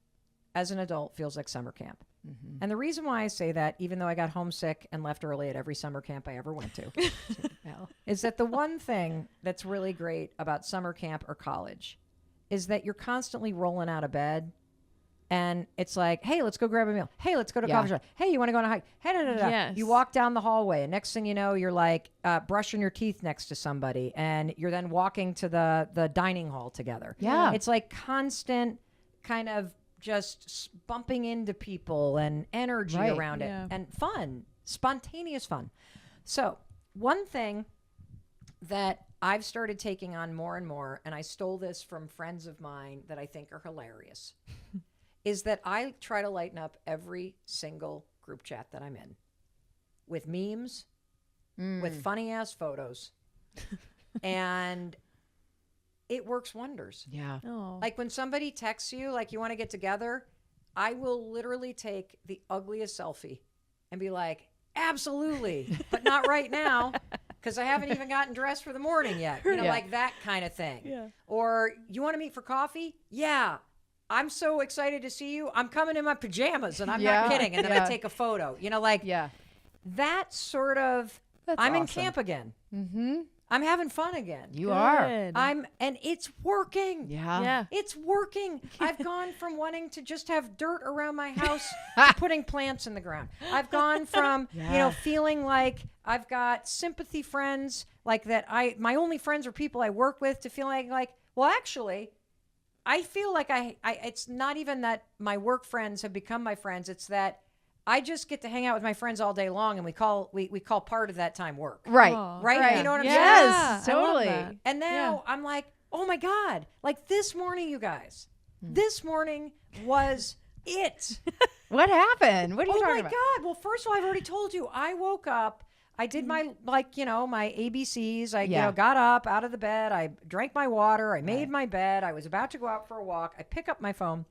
as an adult feels like summer camp. And the reason why I say that, even though I got homesick and left early at every summer camp I ever went to, is that the one thing that's really great about summer camp or college is that you're constantly rolling out of bed and it's like, hey, let's go grab a meal. Hey, let's go to a coffee shop. Hey, you want to go on a hike? Hey, da, da, da. Yes. You walk down the hallway and next thing you know, you're like brushing your teeth next to somebody and you're then walking to the dining hall together. Yeah. It's like constant kind of just bumping into people and energy Right. around it Yeah. and fun, spontaneous fun. So one thing that I've started taking on more and more, and I stole this from friends of mine that I think are hilarious, is that I try to lighten up every single group chat that I'm in with memes, with funny ass photos, and it works wonders. Yeah. Oh. Like when somebody texts you, like you want to get together, I will literally take the ugliest selfie and be like, absolutely, but not right now because I haven't even gotten dressed for the morning yet. You know, Yeah. like that kind of thing. Yeah. Or you want to meet for coffee? Yeah. I'm so excited to see you. I'm coming in my pajamas and I'm Yeah. not kidding. And then Yeah. I take a photo. You know, like Yeah. that sort of, That's I'm in awesome. camp again. Mm-hmm. I'm having fun again. You are. Good. And it's working. Yeah. Yeah. It's working. I've gone from wanting to just have dirt around my house to putting plants in the ground. I've gone from, feeling like I've got sympathy friends, like that my only friends are people I work with, to feeling like, well, actually, I feel like I it's not even that my work friends have become my friends. It's that I just get to hang out with my friends all day long, and we call part of that time work. Right. Oh. Right? You know what I'm saying? Yes, I love totally. that. And now I'm like, oh my God. Like this morning, you guys. This morning was it. What happened? What are you Oh talking my about? God. Well, first of all, I've already told you, I woke up. I did my, my ABCs. I got up out of the bed. I drank my water. I made my bed. I was about to go out for a walk. I pick up my phone.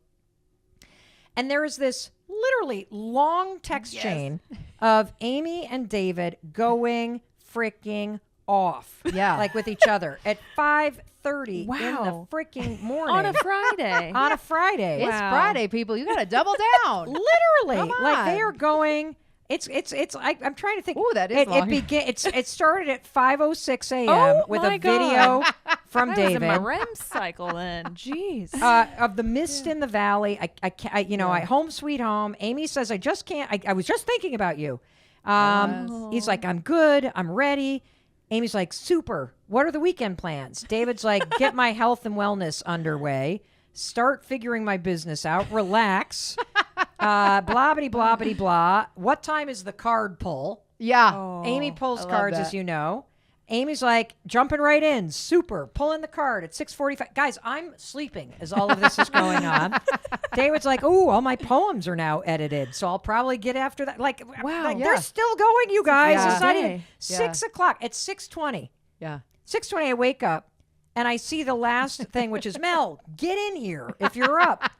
And there is this literally long text chain of Amy and David going freaking off. Yeah. Like with each other at 5:30 in the Wow. freaking morning. On a Friday. On a Friday. It's Wow. Friday, people. You got to double down. Literally. Come Like they on. are going. I'm trying to think. Ooh, that is it, long. It started at 5:06 a.m. Oh with my a video from I David. was in my REM cycle then. Jeez. Of the mist in the valley. I home sweet home. Amy says, I just can't. I was just thinking about you. He's like, I'm good. I'm ready. Amy's like, super. What are the weekend plans? David's like, get my health and wellness underway. Start figuring my business out. Relax. Blobbity, blobbity, blah. What time is the card pull? Yeah. Amy pulls I love cards, that. as you know. Amy's like, jumping right in. Super. Pulling the card at 6:45. Guys, I'm sleeping as all of this is going on. David's like, ooh, all my poems are now edited, so I'll probably get after that. Like, Wow. they're still going, you guys. Yeah. It's not even Day. 6 o'clock. It's 6:20. Yeah. 6:20, I wake up, and I see the last thing, which is, Mel, get in here if you're up.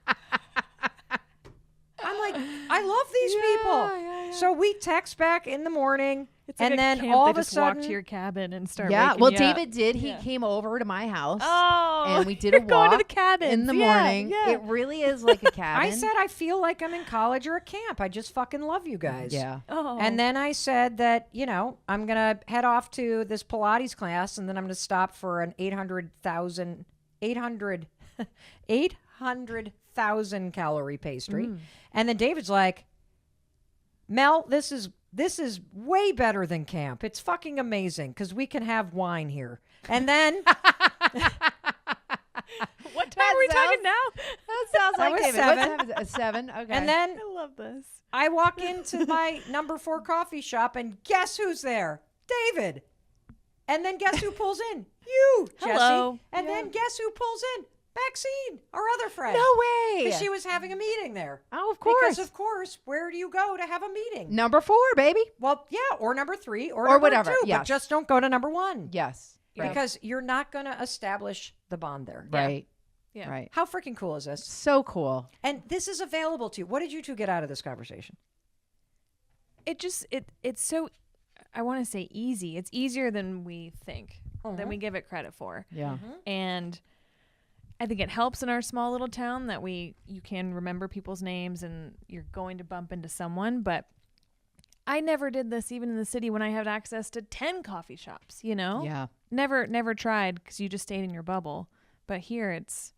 I'm like, I love these people. So we text back in the morning, It's like and a then camp. all They of a just walk sudden, to your cabin and start Yeah. waking Well, you David up. did. He came over to my house. Oh, And we did a you're going to walk the cabin in the morning. Yeah. It really is like a cabin. I said, I feel like I'm in college or a camp. I just fucking love you guys. Yeah. Oh. And then I said that, I'm going to head off to this Pilates class, and then I'm going to stop for an 800,000 calorie pastry. And then David's like, Mel, this is way better than camp. It's fucking amazing because we can have wine here. And then what time were we talking now? That sounds That like was David. 7. What time is it? 7? Okay. And then I love this. I walk into my number 4 coffee shop, and guess who's there? David. And then guess who pulls in? You, Jesse. Hello. And then guess who pulls in? Maxine, our other friend. no way. Because she was having a meeting there. Oh, of course. Because of course, where do you go to have a meeting? Number 4, baby. Well, yeah, or number 3, or Or number whatever, 2, yes. but just don't go to number 1. Yes. Right. Because you're not going to establish the bond there. Right. Yeah. Right. How freaking cool is this? So cool. And this is available to you. What did you two get out of this conversation? It's so, I want to say easy. It's easier than we think, than we give it credit for. Yeah. And I think it helps in our small little town that you can remember people's names and you're going to bump into someone. But I never did this even in the city when I had access to 10 coffee shops, you know? Yeah. Never tried because you just stayed in your bubble. But here it's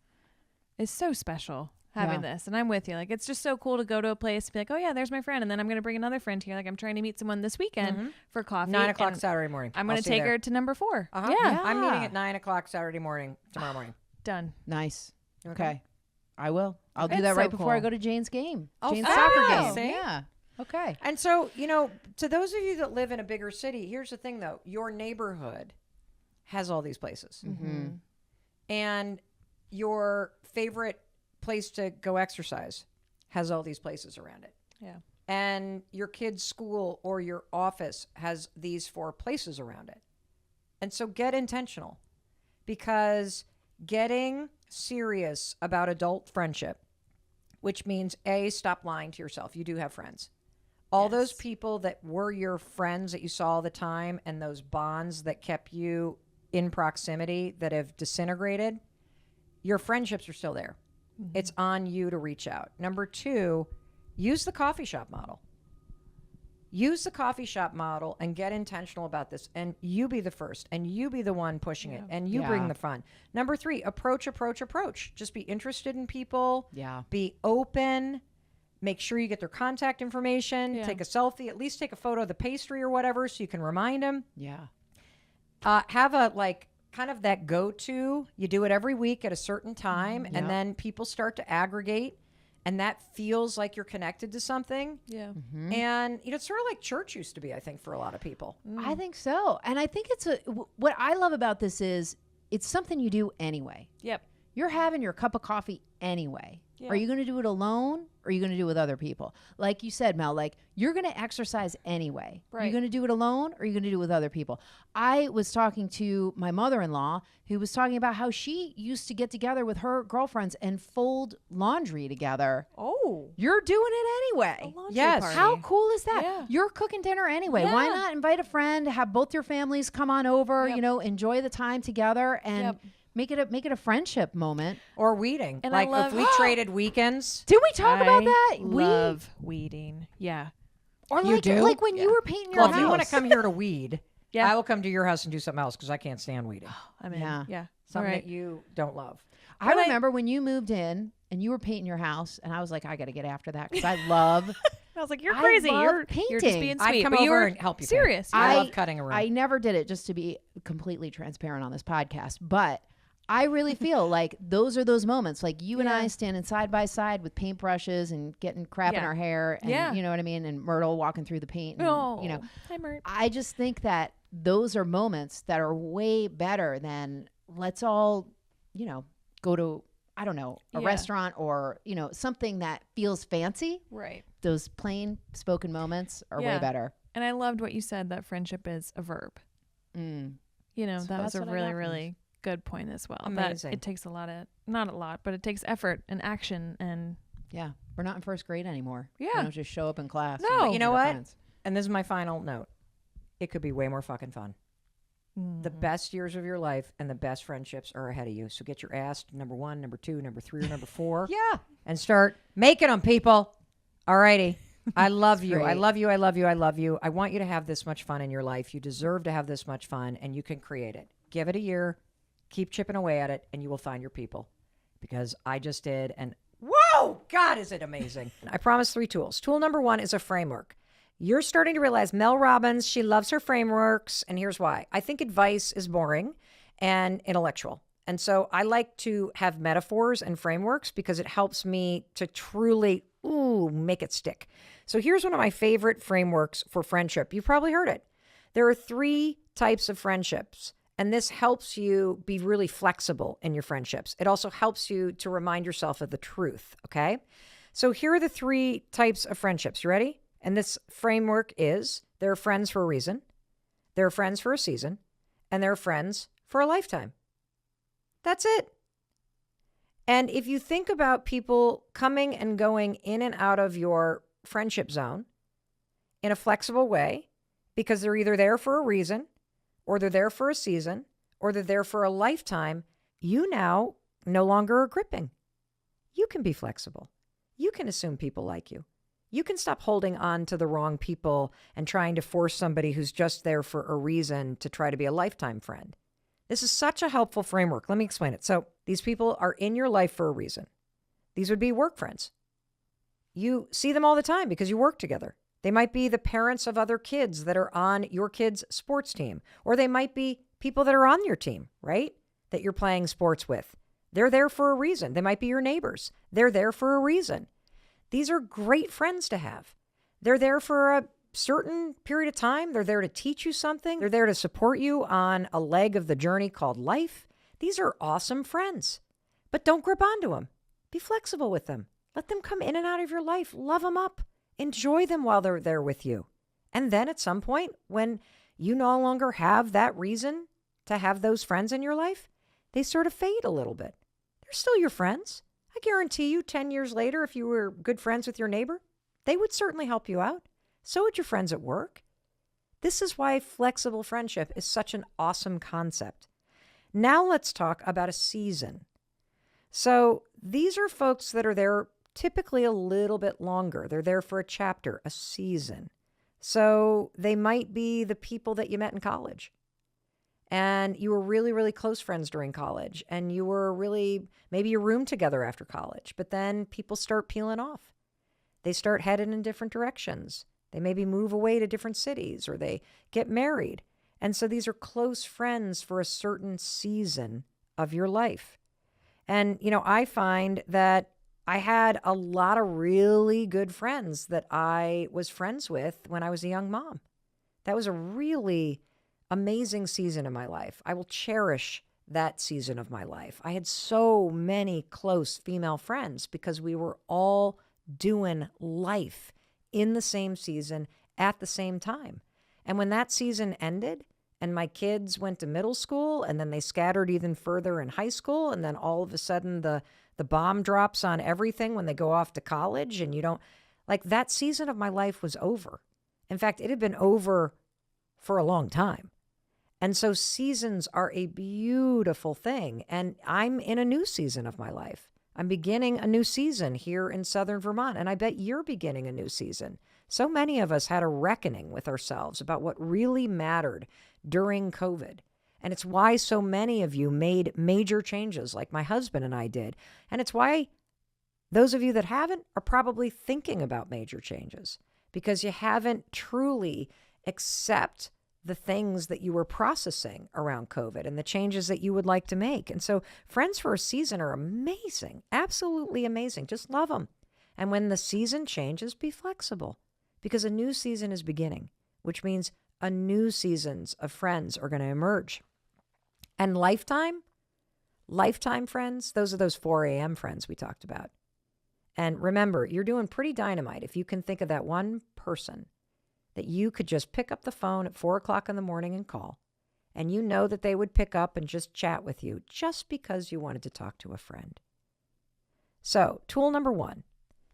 so special having this. And I'm with you. Like, it's just so cool to go to a place and be like, oh yeah, there's my friend. And then I'm going to bring another friend here. Like, I'm trying to meet someone this weekend for coffee. 9 o'clock and Saturday morning. I'm going to take her to number 4. Uh-huh. Yeah. I'm meeting at 9 o'clock Saturday morning, tomorrow morning. Done. Nice. Okay. I will. I'll do It's that so right before I cool. go to Jane's game. Oh, Jane's fun. soccer game. See? Yeah. Okay. And so, you know, to those of you that live in a bigger city, here's the thing though. Your neighborhood has all these places. Mm-hmm. And your favorite place to go exercise has all these places around it. Yeah. And your kid's school or your office has these 4 places around it. And so get intentional, because getting serious about adult friendship, which means A, stop lying to yourself. You do have friends. All those people that were your friends that you saw all the time and those bonds that kept you in proximity that have disintegrated, your friendships are still there. It's on you to reach out. Number 2, use the coffee shop model. Use the coffee shop model and get intentional about this. And you be the first, and you be the one pushing it, and you bring the fun. Number 3, approach. Just be interested in people. Yeah. Be open. Make sure you get their contact information. Yeah. Take a selfie. At least take a photo of the pastry or whatever so you can remind them. Yeah. Have a kind of that go-to. You do it every week at a certain time, and then people start to aggregate, and that feels like you're connected to something. Yeah. And it's sort of like church used to be, I think, for a lot of people. I think so. And I think what I love about this is it's something you do anyway. Yep. You're having your cup of coffee anyway. Yeah. Are you going to do it alone, or are you going to do it with other people? Like you said, Mel, like you're going to exercise anyway. Are you Right. going to do it alone, or are you going to do it with other people? I was talking to my mother-in-law who was talking about how she used to get together with her girlfriends and fold laundry together. Oh. You're doing it anyway. Yes. Party. How cool is that? Yeah. You're cooking dinner anyway. Why Yeah. not invite a friend, have both your families come on over, Yep. enjoy the time together and make it a friendship moment. Or weeding. And like I love- if we traded weekends. Did we talk about I that? love weeding. Yeah. Or You do? like when you were painting your Well, house. if you want to come here to weed, Yeah. I will come to your house and do something else because I can't stand weeding. I'm in. Yeah. Yeah. Something All right. that you don't love. I remember when you moved in and you were painting your house, and I was like, I got to get after that because I love. I was like, you're I crazy. love You're just painting. being I'd sweet. come but you over were and help you paint. serious. I Yeah. love cutting a room. I never did it, just to be completely transparent on this podcast, but I really feel like those are those moments, like you and I standing side by side with paintbrushes and getting crap in Yeah. our hair, and Yeah. you know what I mean, and Myrtle walking through the paint, and, Oh, hi, Mert. I just think that those are moments that are way better than let's all, go to, I don't know, a Yeah. restaurant or, something that feels fancy. Right. Those plain spoken moments are way Yeah. better. And I loved what you said, that friendship is a verb. Mm. That that's was a what I really, got from really good point as well. Amazing. That it takes a lot of, not a lot, but it takes effort and action. And Yeah. We're not in first grade anymore. Yeah. We don't just show up in class. No. and But meet you know our what? friends. And this is my final note. It could be way more fucking fun. The best years of your life and the best friendships are ahead of you. So get your ass to number 1, number 2, number 3, or number 4. Yeah. And start making them, people. All righty. I love you. I great. love you. I love you. I love you. I want you to have this much fun in your life. You deserve to have this much fun, and you can create it. Give it a year. Keep chipping away at it, and you will find your people. Because I just did, and whoa, God, is it amazing. I promise 3 tools. Tool number 1 is a framework. You're starting to realize Mel Robbins, she loves her frameworks, and here's why. I think advice is boring and intellectual. And so I like to have metaphors and frameworks because it helps me to truly, make it stick. So here's one of my favorite frameworks for friendship. You've probably heard it. There are 3 types of friendships, and this helps you be really flexible in your friendships. It also helps you to remind yourself of the truth, okay? So here are the 3 types of friendships. You ready? And this framework is there are friends for a reason, there are friends for a season, and there are friends for a lifetime. That's it. And if you think about people coming and going in and out of your friendship zone in a flexible way, because they're either there for a reason, or they're there for a season, or they're there for a lifetime, you now no longer are gripping. You can be flexible. You can assume people like you. You can stop holding on to the wrong people and trying to force somebody who's just there for a reason to try to be a lifetime friend. This is such a helpful framework. Let me explain it. So these people are in your life for a reason. These would be work friends. You see them all the time because you work together. They might be the parents of other kids that are on your kids' sports team, or they might be people that are on your team, right? That you're playing sports with. They're there for a reason. They might be your neighbors. They're there for a reason. These are great friends to have. They're there for a certain period of time. They're there to teach you something. They're there to support you on a leg of the journey called life. These are awesome friends. But don't grip onto them. Be flexible with them. Let them come in and out of your life. Love them up. Enjoy them while they're there with you. And then at some point, when you no longer have that reason to have those friends in your life, they sort of fade a little bit. They're still your friends. I guarantee you 10 years later, if you were good friends with your neighbor, they would certainly help you out. So would your friends at work. This is why flexible friendship is such an awesome concept. Now let's talk about a season. So these are folks that are there typically a little bit longer. They're there for a chapter, a season. So they might be the people that you met in college. And you were really, really close friends during college. And you were really, maybe you roomed together after college. But then people start peeling off. They start heading in different directions. They maybe move away to different cities or they get married. And so these are close friends for a certain season of your life. And, I find that I had a lot of really good friends that I was friends with when I was a young mom. That was a really amazing season in my life. I will cherish that season of my life. I had so many close female friends because we were all doing life in the same season at the same time. And when that season ended and my kids went to middle school and then they scattered even further in high school, and then all of a sudden the bomb drops on everything when they go off to college, and you don't, like, that season of my life was over. In fact, it had been over for a long time. And so seasons are a beautiful thing. And I'm in a new season of my life. I'm beginning a new season here in Southern Vermont, and I bet you're beginning a new season. So many of us had a reckoning with ourselves about what really mattered during COVID. And it's why so many of you made major changes like my husband and I did. And it's why those of you that haven't are probably thinking about major changes, because you haven't truly accepted the things that you were processing around COVID and the changes that you would like to make. And so friends for a season are amazing, absolutely amazing. Just love them. And when the season changes, be flexible, because a new season is beginning, which means a new seasons of friends are going to emerge. And lifetime friends, those are those 4 a.m. friends we talked about. And remember, you're doing pretty dynamite if you can think of that one person that you could just pick up the phone at 4 o'clock in the morning and call. And you know that they would pick up and just chat with you just because you wanted to talk to a friend. So, tool number 1,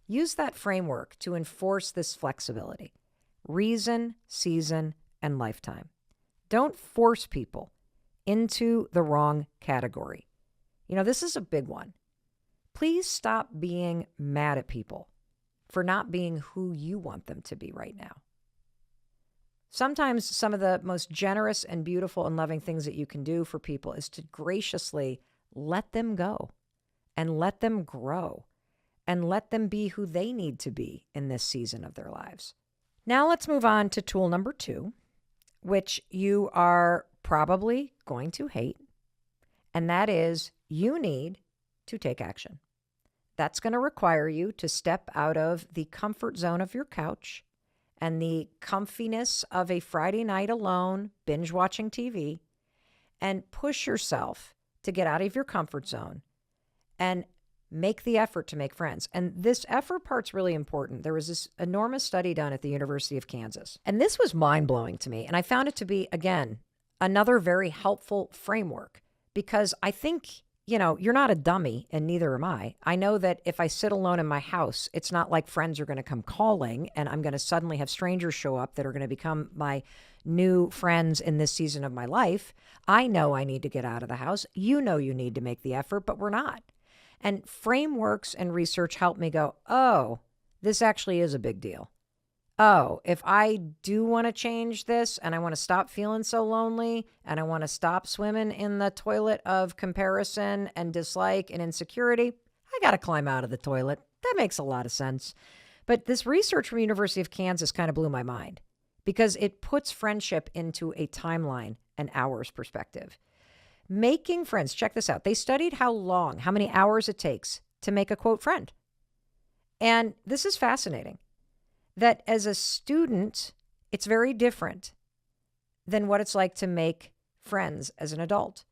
use that framework to enforce this flexibility. Reason, season, and lifetime. Don't force people into the wrong category. This is a big one. Please stop being mad at people for not being who you want them to be right now. Sometimes some of the most generous and beautiful and loving things that you can do for people is to graciously let them go and let them grow and let them be who they need to be in this season of their lives. Now let's move on to tool number 2, which you are probably going to hate. And that is, you need to take action. That's going to require you to step out of the comfort zone of your couch and the comfiness of a Friday night alone, binge watching TV, and push yourself to get out of your comfort zone and make the effort to make friends. And this effort part's really important. There was this enormous study done at the University of Kansas, and this was mind-blowing to me. And I found it to be, again, another very helpful framework, because I think, you're not a dummy, and neither am I. I know that if I sit alone in my house, it's not like friends are going to come calling and I'm going to suddenly have strangers show up that are going to become my new friends in this season of my life. I know I need to get out of the house. You know you need to make the effort, but we're not. And frameworks and research help me go, oh, this actually is a big deal. Oh, if I do want to change this and I want to stop feeling so lonely and I want to stop swimming in the toilet of comparison and dislike and insecurity, I got to climb out of the toilet. That makes a lot of sense. But this research from University of Kansas kind of blew my mind because it puts friendship into a timeline, an hours perspective. Making friends, check this out. They studied how many hours it takes to make a quote friend. And this is fascinating. That as a student, it's very different than what it's like to make friends as an adult.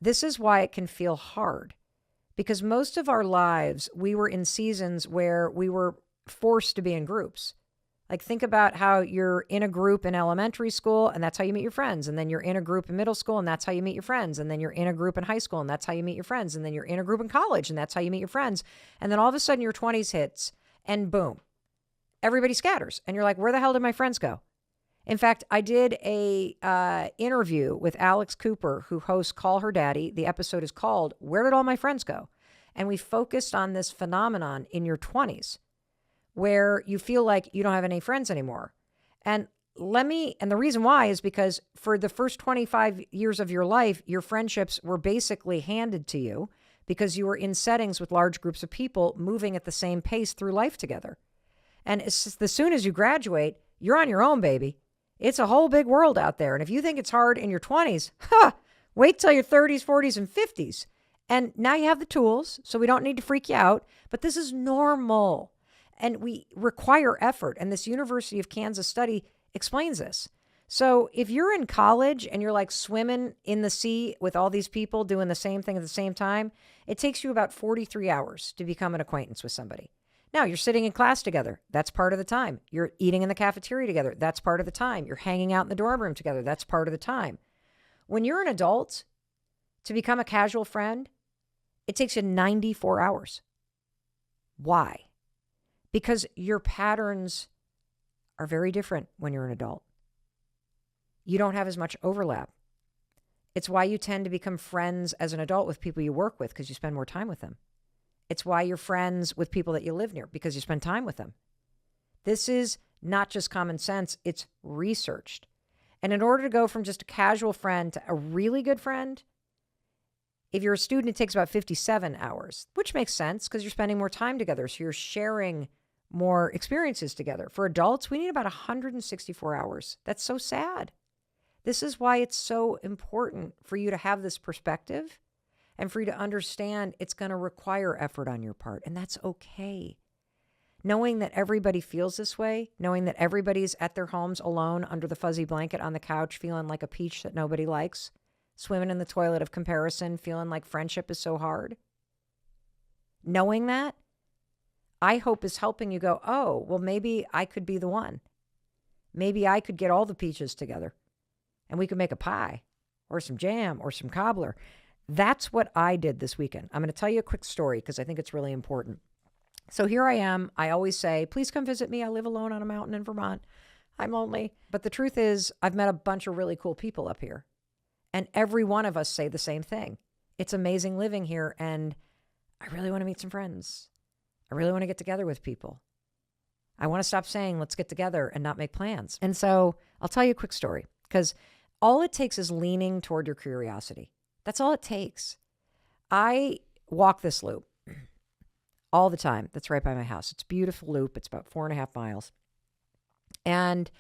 This is why it can feel hard, because most of our lives, we were in seasons where we were forced to be in groups. Like, think about how you're in a group in elementary school and that's how you meet your friends. And then you're in a group in middle school and that's how you meet your friends. And then you're in a group in high school and that's how you meet your friends. And then you're in a group in college and that's how you meet your friends. And then all of a sudden your 20s hits and boom, everybody scatters. And you're like, where the hell did my friends go? In fact, I did a interview with Alex Cooper, who hosts Call Her Daddy. The episode is called, Where Did All My Friends Go? And we focused on this phenomenon in your 20s where you feel like you don't have any friends anymore. And the reason why is because for the first 25 years of your life, your friendships were basically handed to you because you were in settings with large groups of people moving at the same pace through life together. And as soon as you graduate, you're on your own, baby. It's a whole big world out there. And if you think it's hard in your 20s, wait till your 30s, 40s, and 50s. And now you have the tools, so we don't need to freak you out. But this is normal. And we require effort. And this University of Kansas study explains this. So if you're in college and you're like swimming in the sea with all these people doing the same thing at the same time, it takes you about 43 hours to become an acquaintance with somebody. Now, you're sitting in class together. That's part of the time. You're eating in the cafeteria together. That's part of the time. You're hanging out in the dorm room together. That's part of the time. When you're an adult, to become a casual friend, it takes you 94 hours. Why? Because your patterns are very different when you're an adult. You don't have as much overlap. It's why you tend to become friends as an adult with people you work with because you spend more time with them. It's why you're friends with people that you live near because you spend time with them. This is not just common sense, it's researched. And in order to go from just a casual friend to a really good friend, if you're a student, it takes about 57 hours, which makes sense because you're spending more time together. So you're sharing more experiences together. For adults, we need about 164 hours. That's so sad. This is why it's so important for you to have this perspective and for you to understand it's going to require effort on your part. And that's okay. Knowing that everybody feels this way, knowing that everybody's at their homes alone under the fuzzy blanket on the couch, feeling like a peach that nobody likes, swimming in the toilet of comparison, feeling like friendship is so hard. Knowing that, I hope is helping you go, oh, well, maybe I could be the one. Maybe I could get all the peaches together and we could make a pie or some jam or some cobbler. That's what I did this weekend. I'm going to tell you a quick story because I think it's really important. So here I am. I always say, please come visit me. I live alone on a mountain in Vermont. I'm lonely. But the truth is, I've met a bunch of really cool people up here. And every one of us say the same thing. It's amazing living here. And I really want to meet some friends. I really want to get together with people. I want to stop saying, let's get together and not make plans. And so I'll tell you a quick story because all it takes is leaning toward your curiosity. That's all it takes. I walk this loop all the time. That's right by my house. It's a beautiful loop. It's about 4.5 miles. And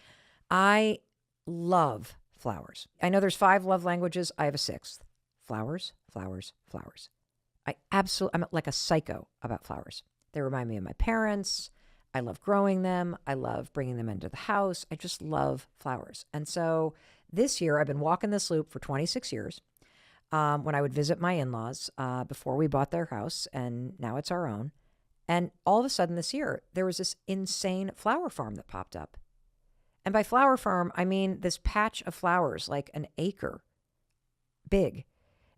I love flowers. I know there's 5 love languages. I have a 6th. flowers, flowers, flowers. I'm like a psycho about flowers. They remind me of my parents. I love growing them. I love bringing them into the house. I just love flowers. And so this year, I've been walking this loop for 26 years. When I would visit my in-laws before we bought their house, and now it's our own. And all of a sudden this year, there was this insane flower farm that popped up. And by flower farm, I mean this patch of flowers, like an acre big.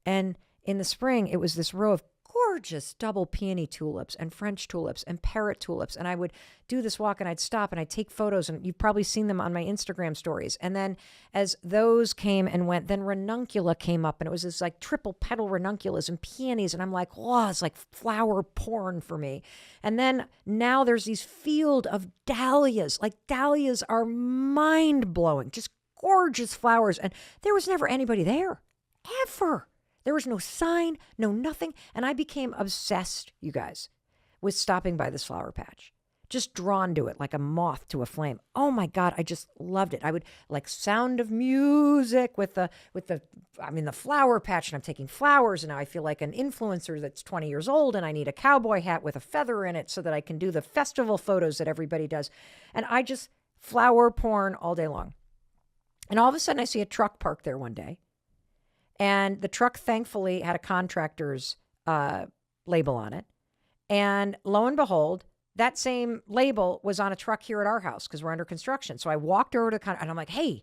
And in the spring, it was this row of gorgeous double peony tulips and French tulips and parrot tulips. And I would do this walk and I'd stop and I'd take photos, and you've probably seen them on my Instagram stories. And then as those came and went, then ranuncula came up, and it was this like triple petal ranunculus and peonies. And I'm like, oh, it's like flower porn for me. And then now there's these field of dahlias. Like dahlias are mind blowing, just gorgeous flowers. And there was never anybody there, ever. There was no sign, no nothing. And I became obsessed, you guys, with stopping by this flower patch. Just drawn to it like a moth to a flame. Oh my God, I just loved it. I would like Sound of Music with the flower patch, and I'm taking flowers, and now I feel like an influencer that's 20 years old, and I need a cowboy hat with a feather in it so that I can do the festival photos that everybody does. And I just flower porn all day long. And all of a sudden I see a truck parked there one day. And the truck, thankfully, had a contractor's label on it. And lo and behold, that same label was on a truck here at our house because we're under construction. So I walked over to the and I'm like, hey,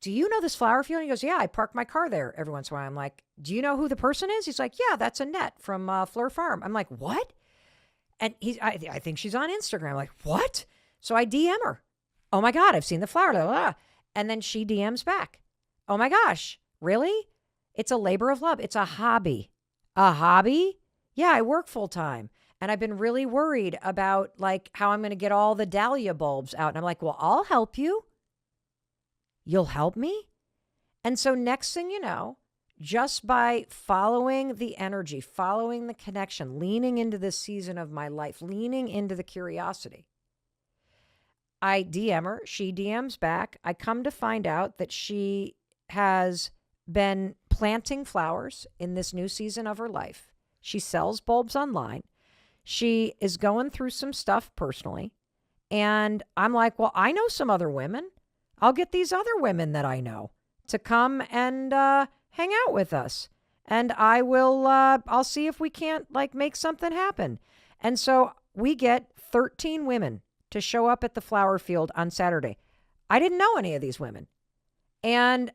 do you know this flower field? And he goes, yeah, I park my car there every once in a while. I'm like, do you know who the person is? He's like, yeah, that's Annette from Fleur Farm. I'm like, what? And I think she's on Instagram. I'm like, what? So I DM her. Oh my God, I've seen the flower. Blah, blah, blah. And then she DMs back. Oh my gosh, really? It's a labor of love. It's a hobby. A hobby? Yeah, I work full time. And I've been really worried about like how I'm going to get all the dahlia bulbs out. And I'm like, well, I'll help you. You'll help me? And so next thing you know, just by following the energy, following the connection, leaning into this season of my life, leaning into the curiosity, I DM her. She DMs back. I come to find out that she has been planting flowers in this new season of her life. She sells bulbs online. She is going through some stuff personally. And I'm like, well, I know some other women. I'll get these other women that I know to come and hang out with us. And I'll see if we can't like make something happen. And so we get 13 women to show up at the flower field on Saturday. I didn't know any of these women. And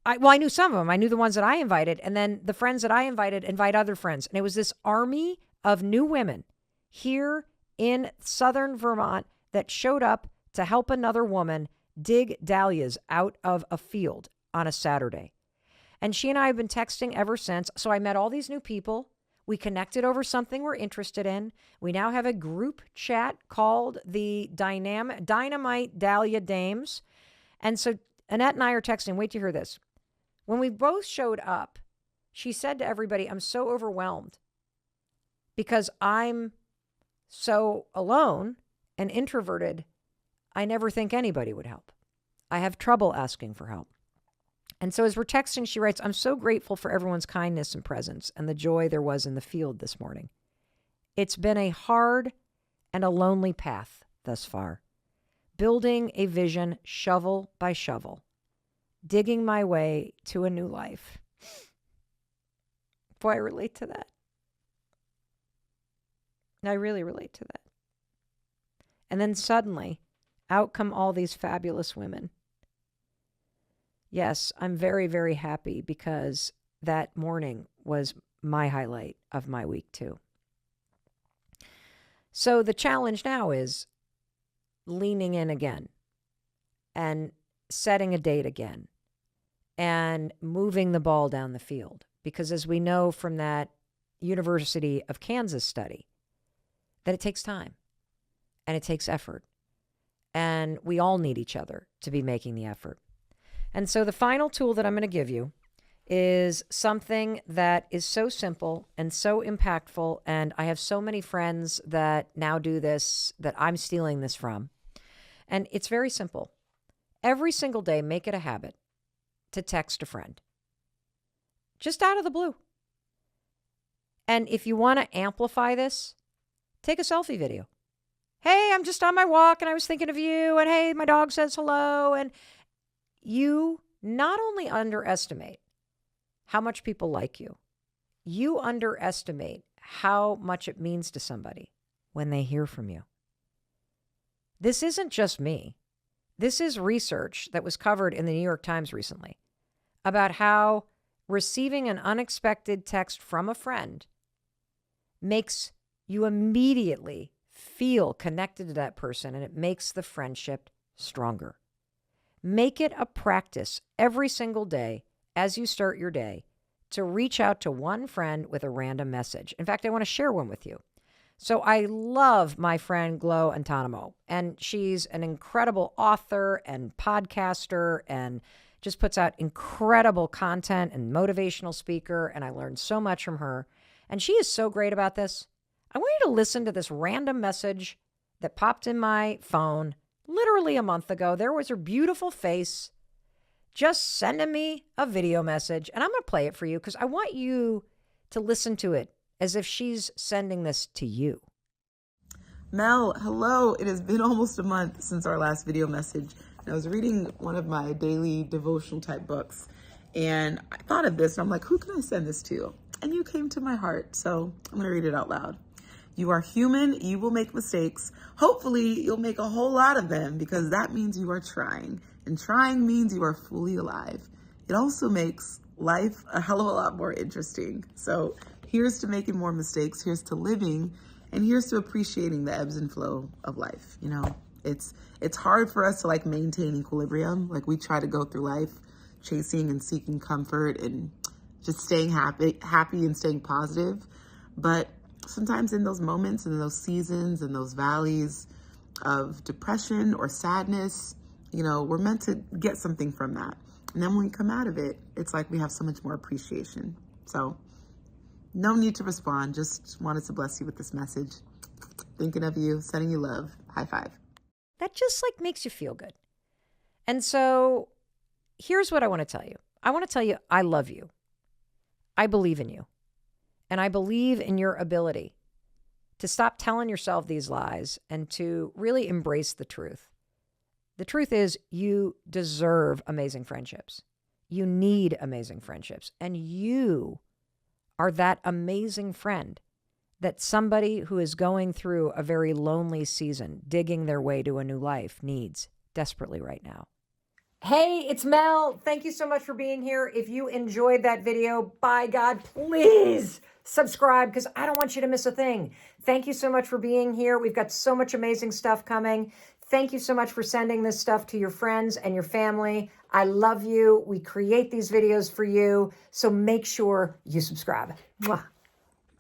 I knew some of them. I knew the ones that I invited. And then the friends that I invited invite other friends. And it was this army of new women here in southern Vermont that showed up to help another woman dig dahlias out of a field on a Saturday. And she and I have been texting ever since. So I met all these new people. We connected over something we're interested in. We now have a group chat called the Dynamite Dahlia Dames. And so Annette and I are texting. Wait to hear this. When we both showed up, she said to everybody, I'm so overwhelmed because I'm so alone and introverted. I never think anybody would help. I have trouble asking for help. And so as we're texting, she writes, I'm so grateful for everyone's kindness and presence and the joy there was in the field this morning. It's been a hard and a lonely path thus far, building a vision shovel by shovel, digging my way to a new life. Boy, I relate to that. I really relate to that. And then suddenly, out come all these fabulous women. Yes, I'm very, very happy because that morning was my highlight of my week too. So the challenge now is leaning in again and setting a date again and moving the ball down the field. Because as we know from that University of Kansas study, that it takes time and it takes effort. And we all need each other to be making the effort. And so the final tool that I'm going to give you is something that is so simple and so impactful. And I have so many friends that now do this that I'm stealing this from. And it's very simple. Every single day, make it a habit to text a friend. just out of the blue. And if you want to amplify this, take a selfie video. Hey, I'm just on my walk and I was thinking of you. And hey, my dog says hello. And you not only underestimate how much people like you, you underestimate how much it means to somebody when they hear from you. This isn't just me. This is research that was covered in the New York Times recently about how receiving an unexpected text from a friend makes you immediately feel connected to that person, and it makes the friendship stronger. Make it a practice every single day as you start your day to reach out to one friend with a random message. In fact, I want to share one with you. So I love my friend Glo Antonimo, and she's an incredible author and podcaster and just puts out incredible content and motivational speaker, and I learned so much from her. And she is so great about this. I want you to listen to this random message that popped in my phone literally a month ago. There was her beautiful face just sending me a video message, and I'm going to play it for you because I want you to listen to it as if she's sending this to you. Mel, hello. It has been almost a month since our last video message. And I was reading one of my daily devotional type books, and I thought of this, and I'm like, who can I send this to? And you came to my heart, so I'm going to read it out loud. You are human. You will make mistakes. Hopefully, you'll make a whole lot of them because that means you are trying. And trying means you are fully alive. It also makes life a hell of a lot more interesting. So here's to making more mistakes. Here's to living. And here's to appreciating the ebbs and flow of life. You know, it's hard for us to like maintain equilibrium. Like we try to go through life chasing and seeking comfort and just staying happy and staying positive. But sometimes in those moments and in those seasons and those valleys of depression or sadness, you know, we're meant to get something from that. And then when we come out of it, it's like we have so much more appreciation. So no need to respond. Just wanted to bless you with this message. Thinking of you, sending you love. High five. That just like makes you feel good. And so here's what I want to tell you. I want to tell you, I love you. I believe in you. And I believe in your ability to stop telling yourself these lies and to really embrace the truth. The truth is you deserve amazing friendships. You need amazing friendships. And you are that amazing friend that somebody who is going through a very lonely season, digging their way to a new life, needs desperately right now. Hey, it's Mel. Thank you so much for being here. If you enjoyed that video, by God, please subscribe because I don't want you to miss a thing. Thank you so much for being here. We've got so much amazing stuff coming. Thank you so much for sending this stuff to your friends and your family. I love you. We create these videos for you. So make sure you subscribe. Mwah.